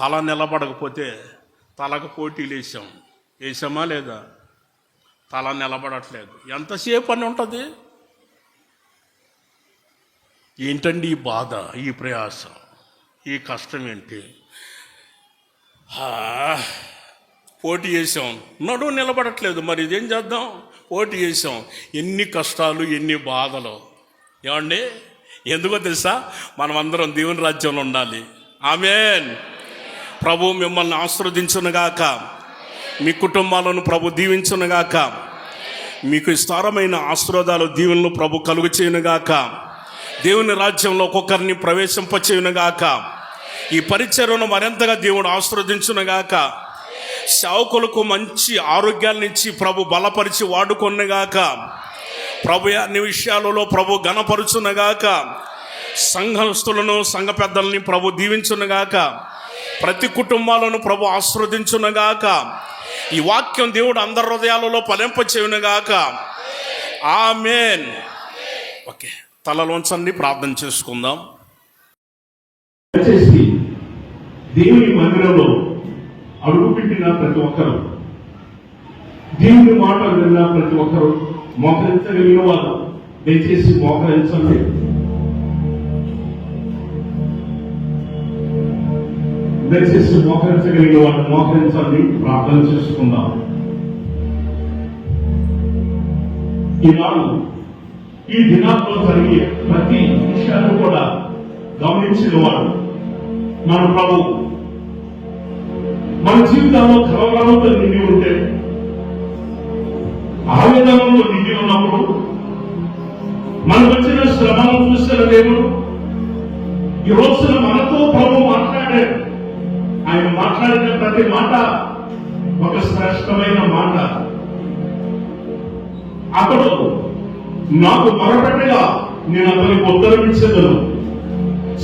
Speaker 2: తల నిలబడకపోతే తలకు పోటీలు వేసామా లేదా? తల నిలబడట్లేదు. ఎంతసేపు అని ఉంటుంది? ఏంటండి ఈ బాధ, ఈ ప్రయాసం, ఈ కష్టం ఏంటి? పోటీ చేసాం, నడువు నిలబడట్లేదు, మరి ఇదేం చేద్దాం? పోటీ చేసాం. ఎన్ని కష్టాలు, ఎన్ని బాధలు. ఏమండి, ఎందుకో తెలుసా? మనమందరం దేవుని రాజ్యంలో ఉండాలి. ఆమేన్. ప్రభు మిమ్మల్ని ఆశీర్వదించునుగాక, మీ కుటుంబాలను ప్రభు దీవించునుగాక, మీకు విస్తారమైన ఆశీర్వాదాలు, దీవెనలు ప్రభు కలుగు చేయునుగాక, దేవుని రాజ్యంలో ఒక్కొక్కరిని ప్రవేశింపచేయునుగాక, ఈ పరిచర్యను మరింతగా దేవుడు ఆశీర్వదించునుగాక, సేవకులకు మంచి ఆరోగ్యాన్నిచ్చి ప్రభు బలపరిచి వాడుకొనుగాక, ప్రభు అన్ని విషయాలలో ప్రభు ఘనపరుచునుగాక, సంఘస్థులను సంఘ పెద్దల్ని ప్రభు దీవించునుగాక, ప్రతి కుటుంబాలను ప్రభు ఆశీర్వదించునుగాక, ఈ వాక్యం దేవుడు అందరి హృదయాలలో ఫలింపచేయునుగాక. ఆమేన్. ఓకే, తలలోంచండి, ప్రార్థన చేసుకుందాం.
Speaker 3: దయచేసి దేవుని మందిరంలో అడుగుపెట్టిన ప్రతి ఒక్కరు, దేవుని మాటలు విన్న ప్రతి ఒక్కరు మోకరించగలిగిన వారు దయచేసి మోకరించండి. దయచేసి మోకరించగలిగిన వారు మోకరించండి, ప్రార్థన చేసుకుందాం. ఈనాడు ఈ దినాల్లో జరిగే ప్రతి విషయాన్ని కూడా గమనించిన వాడు మన ప్రభు. మన జీవితంలో కలవరంతో నిండి ఉంటే, ఆవేదనతో నిండి ఉన్నప్పుడు, మనకు వచ్చిన శ్రమను చూసిన దేవుడు ఈ రోజున మనతో ప్రభు మాట్లాడాడు. ఆయన మాట్లాడిన ప్రతి మాట ఒక శ్రేష్టమైన మాట. అతడు నాకు మొరపెట్టగా నేను అతనికి ఉత్తరమించగలను,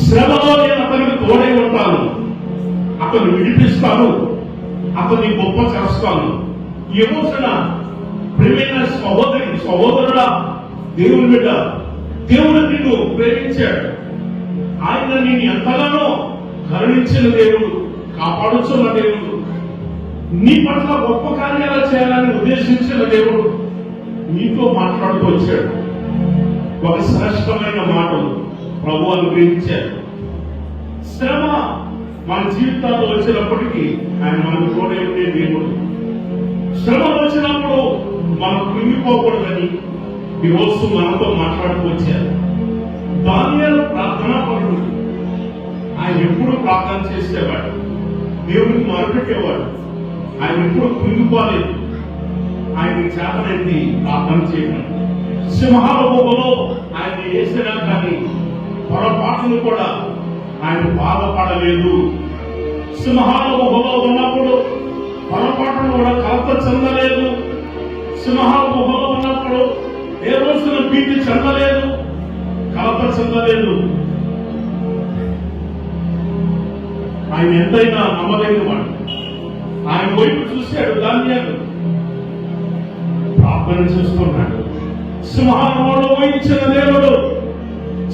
Speaker 3: శ్రమలో నేను అతనికి తోడై ఉంటాను, అతను విడిపిస్తాను, అతన్ని గొప్ప చేస్తాను. ఈ రోజున ప్రియమైన సహోదరుడా, దేవుని బిడ్డ, దేవుడు నిన్ను ప్రేమించాడు. ఆయన నేను ఎంతగానో కరుణించిన దేవుడు, కాపాడుచున్న దేవుడు, నీ పట్ల గొప్ప కార్యాలు చేయాలని ఉద్దేశించిన దేవుడు నీతో మాట్లాడుతూ వచ్చాడు. ఒక శ్రేష్టమైన మాటలు ప్రభు అనుగ్రహించారు. శ్రమ మన జీవితాల్లో వచ్చినప్పటికీ ఆయన మనకు తోడే ఉండే దేవుడు. శ్రమ వచ్చినప్పుడు మనం కృంగిపోకూడదని ఈరోజు మనతో మాట్లాడుతూ వచ్చారు. దానియేలు ప్రార్థనా పరుడు. ఆయన ఎప్పుడు ప్రార్థన చేసేవాడు, దేవునికి మొరపెట్టేవాడు. ఆయన ఎప్పుడు కృంగిపోలేదు. ఆయన చేతనైంది ప్రార్థన చేయడం. సింహాల గుహలో ఆయన వేసినా కానీ పొరపాటును కూడా ఆయన బాధపడలేదు. సింహాల గుహలో ఉన్నప్పుడు పొరపాటును కూడా కలత చెందలేదు. సింహాల గుహలో ఉన్నప్పుడు ఏ రోజున భీతి చెందలేదు, కలత చెందలేదు. ఆయన ఎంతైనా నమ్మదగిన వాడు. ఆయన వైపు చూశాడు దానియేలు, ప్రార్థన చేస్తున్నాడు. సింహాలలో వహించిన దేవుడు,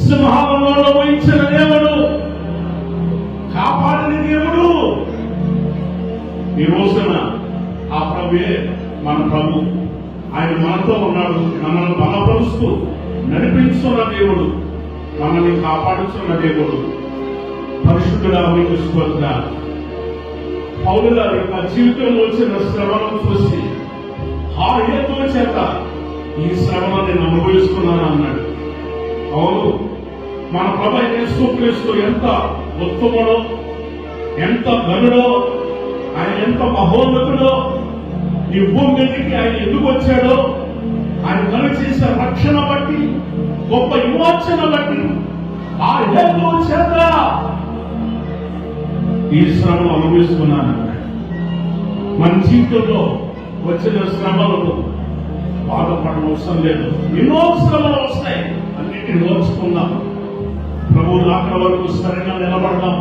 Speaker 3: సింహాలలో వహించిన దేవుడు, కాపాడిన దేవుడు. ఈ రోజున ఆ ప్రభువే మన ప్రభు. ఆయన మనతో ఉన్నాడు, మనల్ని బలపరుస్తూ నడిపించున్న దేవుడు, మనల్ని కాపాడుతున్న దేవుడు. పరిశుద్ధుడా మీకు స్తోత్రాలు. పౌలు గారి యొక్క జీవితంలో వచ్చిన శ్రమను చూసి ఆ హేతువు చేత ఈ శ్రమను నేను అనుభవిస్తున్నాను అన్నాడు. అవును, మన ప్రభు యేసుక్రీస్తు ఎంత ఉత్తముడో, ఎంత ఘనుడో, ఆయన ఎంత మహోన్నతుడో, ఈ భూమి మీదకి ఆయన ఎందుకు వచ్చాడో, ఆయన కను చేసిన రక్షణ బట్టి, గొప్ప విమోచన బట్టి ఆ హేతువు చేత ఈ శ్రమను అనుభవిస్తున్నాను. మన జీవితంలో వచ్చిన శ్రమలకు బాధపడవసరం లేదు. ఎన్నో శ్రమలు వస్తాయి, అన్నిటిని ఓర్చుకుందాం. ప్రభు రాకడ వరకు స్థిరంగా నిలబడదాం.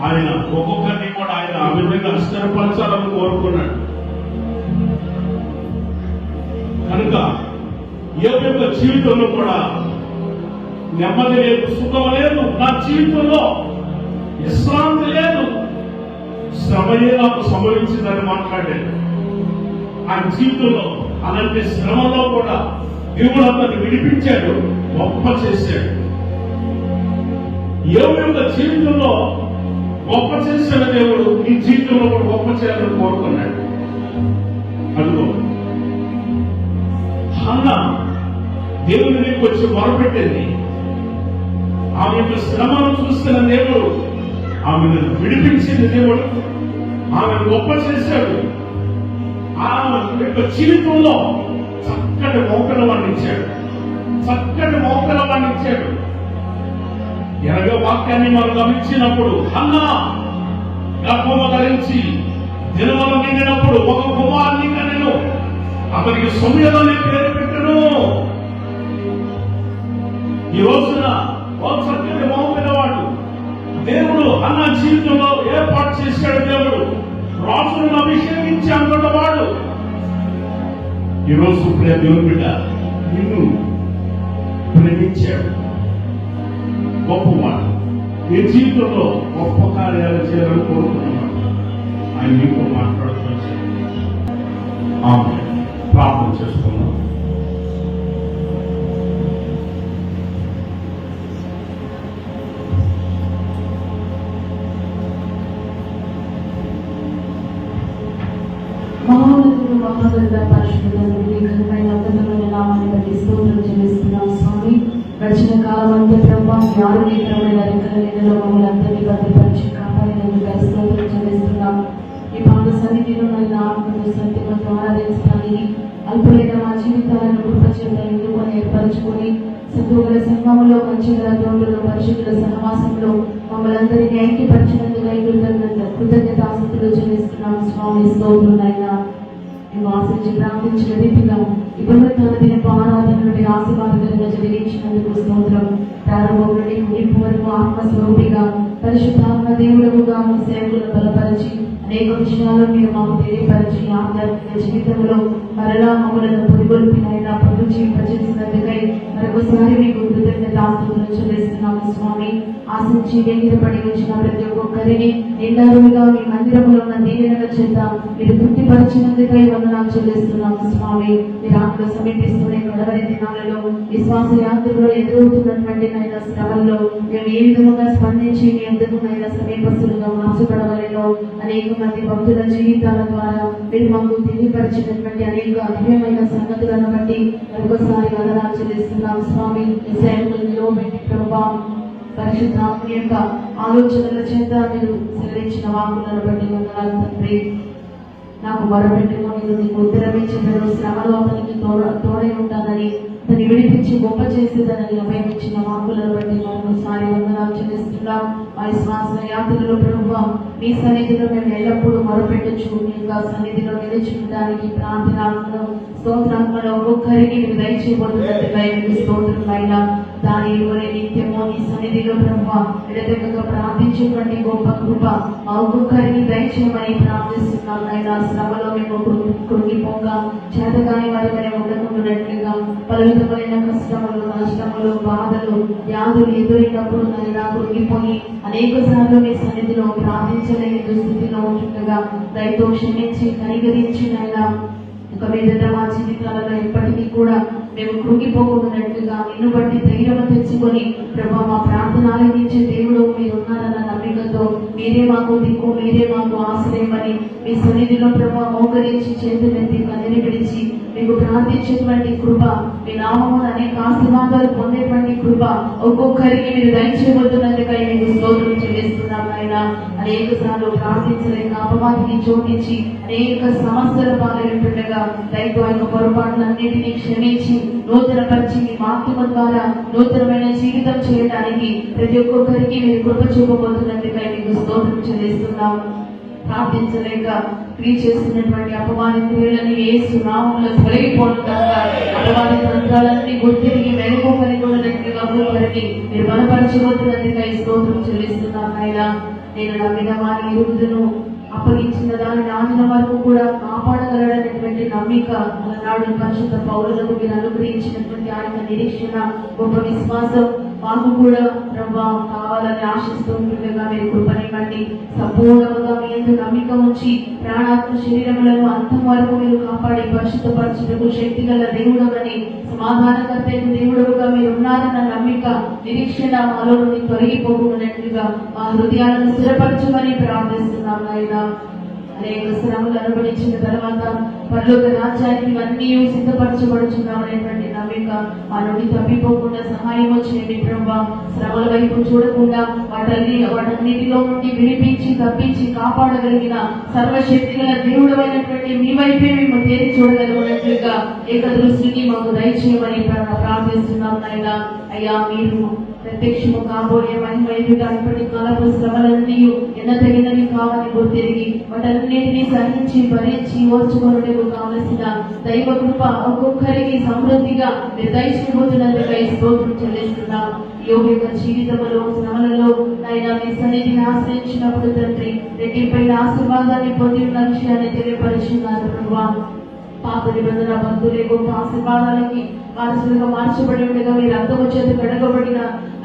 Speaker 3: ఆయన ఒక్కొక్కరిని కూడా ఆయన ఆ విధంగా స్థిరపరచాలని కోరుకున్నాడు. కనుక ఏ యొక్క జీవితంలో కూడా నెమ్మది లేదు, సుఖం లేదు. నా జీవితంలో విశ్రాంతి లేదు, శ్రమయే నాకు సంభవించిందని మాట్లాడాడు. ఆయన జీవితంలో అలాంటి శ్రమలో కూడా దేవుడు అతన్ని విడిపించాడు, గొప్ప చేశాడు. ఏ యొక్క జీవితంలో గొప్ప చేసిన దేవుడు ఈ జీవితంలో కూడా గొప్ప చేయాలని కోరుకున్నాడు. అదిగో హన్న దేవుని నీకు వచ్చి మొరపెట్టింది. ఆమె యొక్క శ్రమను చూస్తున్న దేవుడు ఆమెను విడిపించిన దేవుడు, ఆమెను గొప్ప చేశాడు. ఆమె యొక్క జీవితంలో చక్కటి మోకలవాన్ని ఇచ్చాడు, చక్కటి మోకలవాన్ని ఇచ్చాడు. ఎనగ వాక్యాన్ని మనం గమనించినప్పుడు హన్నా గర్భము ధరించి దినములు నిండినప్పుడు ఒక కుమారుని కనెను, అతనికి సమయదని పేరు పెట్టెను. ఈ రోజున ఒక చక్కటి మోపినవాడు దేవుడు అన్న జీవితంలో ఏర్పాటు చేశాడు. దేవుడు రాజులను అభిషేకించి అనుకున్నవాడు. ఈరోజు ప్రియ దేవుని బిడ్డ నిన్ను ప్రేమించాడు, గొప్పవాడు. నీ జీవితంలో గొప్ప కార్యాలు చేయాలని కోరుకున్నవాడు. ఆయన నీతో మాట్లాడుతూ ఆమె ప్రార్థన చేసుకున్నాం.
Speaker 4: మహోన్నతుడు మహాగరుడ పరిశుద్ధుడు మీ ఘనమైన అద్భుతమైన నామాన్ని బట్టి స్తోత్రం చెల్లిస్తున్నాం స్వామి. గడిచిన కాలం అంతా ప్రభావం మీ ఆరోగ్యకరమైన రెక్కల నీడలో మమ్మల్ని అందరినీ భద్రపరిచి కాపాడినందుకు స్తోత్రం చెల్లిస్తున్నాం. ఈ పాద సన్నిధిలో నన్ను ఆత్మతో సత్యమతో ఆరాధించడానికి అల్పులైన మా జీవితాలను కృపచేత ఎన్నుకొని ఏర్పరచుకొని సత్తుగల సంఘంలో మంచిగా తోటలో పరిశుద్ధుల సహవాసంలో మమ్మల్ని అందరినీ ఐక్యపరిచినందుకు కృతజ్ఞతాస్తుతులు చెల్లిస్తున్నాం స్వామి. స్తోత్రం అయినా మేము ఆశించి ప్రార్థించిన రీతిగా ఇప్పుడు దినపు ఆరాధనలు మీరు ఆశీర్వాదకరంగా జరిగించినందుకు స్తోత్రం. ప్రారంభం నుండి ముగింపు వరకు ఆత్మస్వరూపిగా పరిశుద్ధాత్మ దేవుడుగా మీ సేవకులను బలపరిచి అనేక విషయాలు మీరు మాకు తెలియపరిచి ఆధ్యాత్మిక జీవితంలో మరలా మమ్మలను పురిగొల్పినైనా పనులు జీవింపజేసినందుకై మరొకసారి మీకు కృతజ్ఞతాస్తుతులు చెల్లిస్తున్నాము స్వామి. ఆశించి వేగిరపడి వచ్చిన ప్రతి ఒక్కొక్కరిని నిండారుగా మీ మందిరంలో ఉన్న దీవెనల చేత మీరు తృప్తిపరిచినందుకై వందనాలు చెల్లిస్తున్నాము స్వామి. మీరు ఆత్మ సమీపిస్తున్న కడవరి దినాలలో విశ్వాస యాత్రలో ఎదురవుతున్నటువంటి నైనా శ్రమల్లో మేము ఏ విధముగా స్పందించి మీ ఎందుకు నైనా సమీపస్తులుగా మార్చబడవలేదో అనేక మంది భక్తుల జీవితాల ద్వారా మీరు మాకు తెలియపరిచినటువంటి అనేక అద్భుతమైన సంగతులను బట్టి మరొకసారి వందనాలు చెల్లిస్తున్నాం స్వామి. నిలవబెట్టి ప్రభా పరిశుద్ధాత్మ యొక్క ఆలోచనల చేత మీరు సెలవించిన వాకులను బట్టి వందనాలు తండ్రి. నాకు మొరపెట్టుకొని నీకు ఉత్తరమే చెప్పారు, శ్రమలో అతనికి తోడై ఉంటానని అతన్ని విడిపించి గొప్ప చేసేదనని అభయమిచ్చిన వాకులను బట్టి మరొకసారి వందనాలు చెల్లిస్తున్నాం. ఆ విశ్వాస యాత్రలో ప్రభువా మీ సన్నిధిలో మేము ఎల్లప్పుడూ మొరపెట్టచ్చు, మీ యొక్క సన్నిధిలో నిలుచుకోవడానికి ప్రార్థనాత్మలో స్తోత్రాత్మలో ఒక్కొక్కరికి మీరు దయచేయబోతున్నట్టుగా స్తోత్రమైనా దాని ఇవ్వని నిత్యమో నీ సన్నిధిలో ప్రభువా ఎడతెగక ప్రార్థించేటువంటి గొప్ప కృప మా ఒక్కొక్కరికి దయచేయమని ప్రార్థిస్తున్నాం. అయినా శ్రమలో మేము కృంగిపోగా చేతగాని వారి మేము ఉండకుండాట్లుగా పలువిధమైన కష్టములు నష్టములు బాధలు వ్యాధులు ఎదురైనప్పుడు నైనా కృంగిపోయి అనేక సార్లు మీ సన్నిధిలో ప్రార్థించలేని దుస్థితిలో ఉంటుండగా దయతో క్షమించి కనికరించినైనా ఒక మీదట మా జీవితాలలో ఎప్పటికీ కూడా మేము కృంగిపోకున్నట్లుగా నిన్ను బట్టి ధైర్యం తెచ్చుకొని ప్రభా మా ప్రార్థన ఆలకించే దేవుడు మీరు ఉన్నారన్న నమ్మికతో మీరే మాకు దిక్కు, మీరే మాకు ఆశ్రయమని మీ సన్నిధిలో ప్రభా మోకరించి చేతులెత్తి కన్నీరు విడిచి మీకు ప్రార్థించేటువంటి కృప, మీ నామమున అనేక ఆశీర్వాదాలు పొందేటువంటి కృప ఒక్కొక్కరికి మీరు దయచేయబోతున్నందుకై మీకు స్తోత్రం చెల్లిస్తున్నాం. ఆయన అనేక సార్లు ప్రార్థించలేక అపవాదిని చోటించి అనేక సమస్యల పాల్గొంటుండగా దైవ యొక్క పొరపాట్లన్నిటినీ క్షమించి నూతన పరిచి మీ వాక్యము ద్వారా నూతనమైన జీవితం చేయడానికి ప్రతి ఒక్కొక్కరికి మీరు కృప చూపబోతున్నందుకై మీకు స్తోత్రం చెల్లిస్తున్నాం. ప్రార్థించలేక క్రియ చేస్తున్నటువంటి అపవాది క్రియలని యేసు నామములో తొలగిపోనుగా అపవాది తంత్రాలన్నీ గుర్తిరిగి మెరుగుపని కూడా ఒక్కొక్కరికి మీరు బలపరచబోతున్నందుకై స్తోత్రం చెల్లిస్తున్నాం. అయినా నేను నమ్మిన వారి ఎరుగుదును అప్పగించిన దాని నాదిన వరకు కూడా కాపాడగలడనేటువంటి నమ్మిక అలనాడు పరిశుద్ధ పౌరులకు మీరు అనుగ్రహించినటువంటి ఆయన నిరీక్షణ గొప్ప విశ్వాసం మాకు కూడా ప్రభా కావాలని ఆశిస్తూ ఉంటుండగా మీరు కృపనివ్వండి. సంపూర్ణంగా మీ యందు నమ్మిక ఉంచి ప్రాణాత్మ శరీరములను అంతం వరకు మీరు కాపాడి పరిశుద్ధపరచుటకు శక్తి గల దేవుడమని సమాధానకర్త దేవుడుగా మీరు ఉన్నారన్న నమ్మిక నిరీక్షణ మాలో నుండి తొలగిపోకున్నట్లుగా మా హృదయాలను స్థిరపరచమని ప్రార్థిస్తున్నాం. ఆయన అనేక శ్రమలు అనుభవించిన తర్వాత పరలోక రాజ్యానికి ఇవన్నీ సిద్ధపరచబడుచున్నామనేటువంటి నమ్మిక మా నుండి తప్పిపోకుండా సహాయం చేయండి ప్రభా. శ్రమల వైపు చూడకుండా వాటన్నిటిలో నుండి విడిపించి తప్పించి కాపాడగలిగిన సర్వశక్తి గల దేవుడు అయినటువంటి మీ వైపే మేము తేరి చూడగలిగినట్లుగా ఏక దృష్టిని మాకు దయచేయమని ప్రార్థిస్తున్నాం. నాయన అయ్యా మీరు ప్రత్యక్షము కాబోయే మహిమయుగా ఇప్పటి కాలపు శ్రమలన్నీ ఎన్నతగినవి కావని గుర్తిరిగి వాటన్నిటినీ సహించి భరించి ఓర్చుకొనుటకు కావలసిన దైవ కృప ఒక్కొక్కరికి సమృద్ధిగా దయచేయబోతున్నందుకై స్తోత్రం చెల్లిస్తున్నాం. యోగి యొక్క జీవితంలో శ్రమలలో ఆయన మీ సన్నిధిని ఆశ్రయించినప్పుడు తండ్రి రెట్టింపైన ఆశీర్వాదాన్ని పొంది ఉన్న విషయాన్ని తెలియపరుచున్నారు ప్రభువా. పాత నిబంధన బంధువులే గొప్ప ఆశీర్వాదాలకి వారసులుగా మార్చబడి ఉండగా మీరు రక్తము చేత కడగబడిన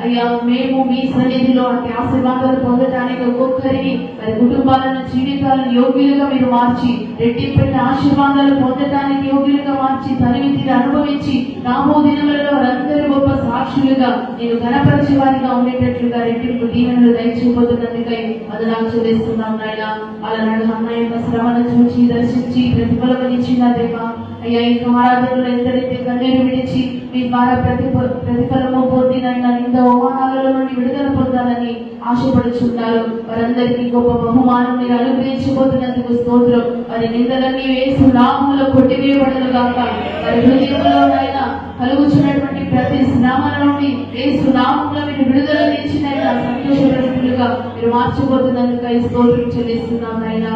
Speaker 4: అయ్యా మేము మీ సన్నిధిలో అంటే ఆశీర్వాదాలు పొందడానికి ఒక్కొక్కరిని వారి కుటుంబాలను జీవితాలను యోగ్యులుగా మీరు మార్చి రెట్టింపైన ఆశీర్వాదాలు పొందడానికి యోగ్యులుగా మార్చి తనివిధిని అనుభవించి రాబో దినములలో వారందరూ గొప్ప సాక్షులుగా నేను ఘనపరిచే వారిగా ఉండేటట్లుగా రెట్టింపు దీవెనలు దయచేయబోతున్నందుకై వదనాలు చెల్లిస్తున్నాం. నాయన అలనాడు అన్న యొక్క శ్రమను చూచి దర్శించి ప్రతిఫలమనిచ్చిన దేవా అయ్యా ఇంకా ఆరాధనలు ఎంతైతే కన్నీరు విడిచి మీ ద్వారా ప్రతిఫలము పొందినైనా నింద అవమానాలలో నుండి విడుదల పొందాలని ఆశపడుచున్నారు. వారందరికీ గొప్ప బహుమానం మీరు అనుగ్రహించబోతున్నందుకు స్తోత్రం. వారి నిందలన్నీ యేసు నామములో కొట్టివేయబడను గాక. వారి హృదయంలోనైనా కలుగుచున్నటువంటి ప్రతి శ్రమల నుండి యేసు నామములో మీరు విడుదలనిచ్చినైనా సంతోషపడుతులుగా మీరు మార్చబోతున్నందుకు స్తోత్రం చెల్లిస్తున్నాం. అయినా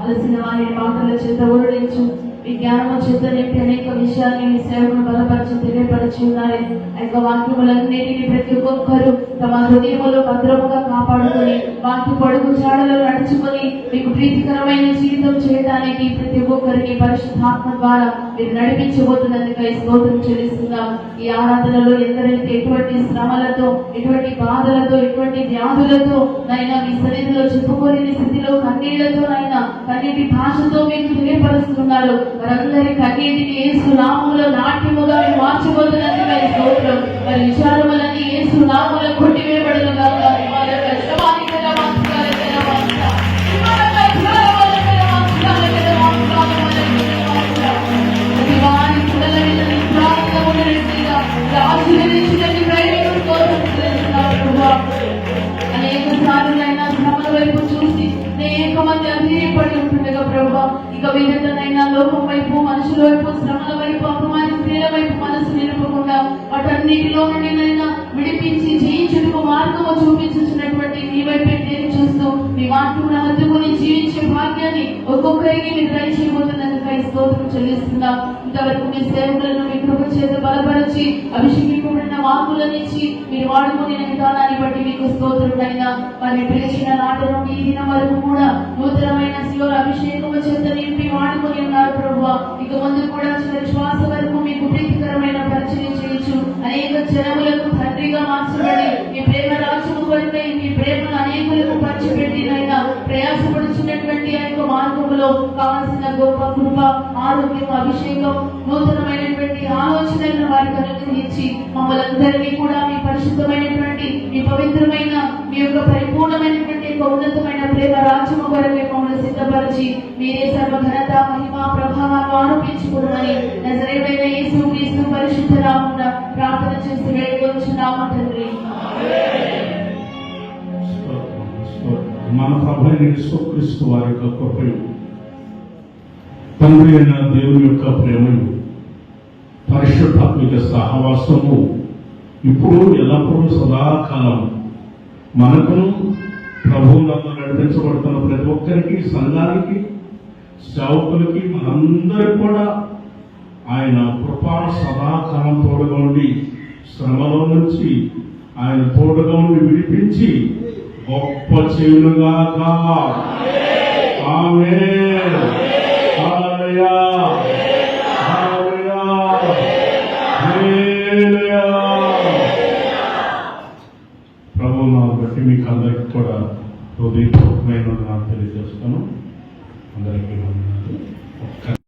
Speaker 4: అలసిన వారి మాటల చేత ఓడించు మీ జ్ఞానము చేత నింపి అనేక విషయాన్ని మీ సేవకును బలపరిచి తెలియపరిచి ఉన్నారు. ఆ యొక్క వాక్యములన్నిటిని ప్రతి ఒక్కరు తమ హృదయములో భద్రముగా కాపాడుకొని వాక్య పొడుగు చాడలో నడుచుకొని మీకు ప్రీతికరమైన జీవితం చేయడానికి ప్రతి ఒక్కరికి పరిశుద్ధాత్మ ద్వారా మీరు నడిపించబోతున్నందుకు స్తోత్రం చెల్లిస్తున్నాం. ఈ ఆరాధనలో ఎందరైతే ఎటువంటి శ్రమలతో, ఎటువంటి బాధలతో, ఎటువంటి వ్యాధులతో నైనా మీ సన్నిధిలో చెప్పుకోలేని స్థితిలో కన్నీళ్లతో నైనా కన్నీటి భాషతో మీకు తెలియపరుస్తున్నారు. వారందరి కన్నీటిని యేసు నామములో నాట్యముగా మీరు మార్చబోతున్నందుకు స్తోత్రం. మరి విచారములన్నీ యేసు నామములో కొట్టివేయబడును గాక. వారి యొక్క శ్రమానికల వాక్యాలకల వాక్య విమానకల జ్వాలవలకల వాక్యాలకల వాక్యాలకల ప్రతి వారి కుడల మీద నీ ప్రార్థనములు రెట్టిగా ఆశీర్వదించినది ప్రేమను కోరుకుంటున్నాను ప్రభువా. అనేక సార్లునైనా శ్రమల వైపు చూసి అనేక మంది అధీరపడి ఉంటుండగా ప్రభువా, ఇక వీరితోనైనా లోకం వైపు, మనుషుల వైపు, శ్రమల వైపు, అపమాన స్త్రీల వైపు మనసు నిలుపకుండా వాటన్నిటిలో నుండి నైనా విడిపించి జయించుటకు మార్గము చూపించుతున్నటువంటి మీ వైపే తేరి చూస్తూ మీ వాక్యమును హత్తుకుని జీవించే భాగ్యాన్ని ఒక్కొక్కరికి మీరు దయచేయబోతున్నందుకు స్తోత్రం చెల్లిస్తున్నాం. ఇంతవరకు మీ సేవకులను మీ కృప చేత బలపరిచి అభిషేకింపబడిన వాక్కులనిచ్చి మీరు వాడుకునే విధానాన్ని బట్టి మీకు స్తోత్రుడైనా వారిని పిలిచిన నాటి నుండి ఈ దినం వరకు కూడా నూతనమైన శివ అభిషేకము చేత నింపి వాడుకొని ఉన్నారు ప్రభువా. ఇక ముందు కూడా చివరి శ్వాస వరకు మీకు ప్రీతికరమైన పరిచయం చేయొచ్చు. అనేక జనములకు తండ్రిగా మార్చబడి మీ ప్రేమ రాజ్యము కొరకై మీ ప్రేమను అనేకులకు పంచిపెట్టినైనా ప్రయాసపడుచున్నటువంటి ఆ యొక్క మార్గములో కావలసిన గొప్ప కృప, ఆరోగ్యం, అభిషేకం, నూతనమైనటువంటి ఆలోచనలను వారికి అనుగ్రహించి మమ్మల్ని అందరినీ కూడా మీ పరిశుద్ధమైనటువంటి, మీ పవిత్రమైన, మీ యొక్క పరిపూర్ణమైనటువంటి యొక్క ఉన్నతమైన ప్రేమ రాజ్యము కొరకై మమ్మల్ని సిద్ధపరిచి మీరే సర్వ ఘనత, మహిమ, ప్రభావాలు ఆరోపించుకున్నామని నజరేయుడైన యేసుక్రీస్తు పరిశుద్ధ నామమున ప్రార్థన చేసి వేడుకొనుచున్నాము తండ్రి.
Speaker 3: మన ప్రభువైన యేసుక్రీస్తు వారి యొక్క కృపయు, తండ్రి అయిన దేవుని యొక్క ప్రేమయు, పరిశుద్ధాత్మిక సహవాసము ఇప్పుడు ఎల్లప్పుడూ సదాకాలం మనకును ప్రభువునందు నడిపించబడుతున్న ప్రతి ఒక్కరికి, సంఘానికి, సేవకులకి, మనందరికి కూడా ఆయన కృప సదాకాలం తోడుగా ఉండి శ్రమలో నుంచి ఆయన తోడుగా ఉండి విడిపించి గొప్ప చేయునుగాక. ఆమేన్. హల్లెలూయా. హల్లెలూయా. హల్లెలూయా. ప్రభువు నామమున బట్టి మీకు అందరికీ కూడా హృదయపూర్వకమైన వందనాలు తెలియజేస్తాను. అందరికీ వందనాలు.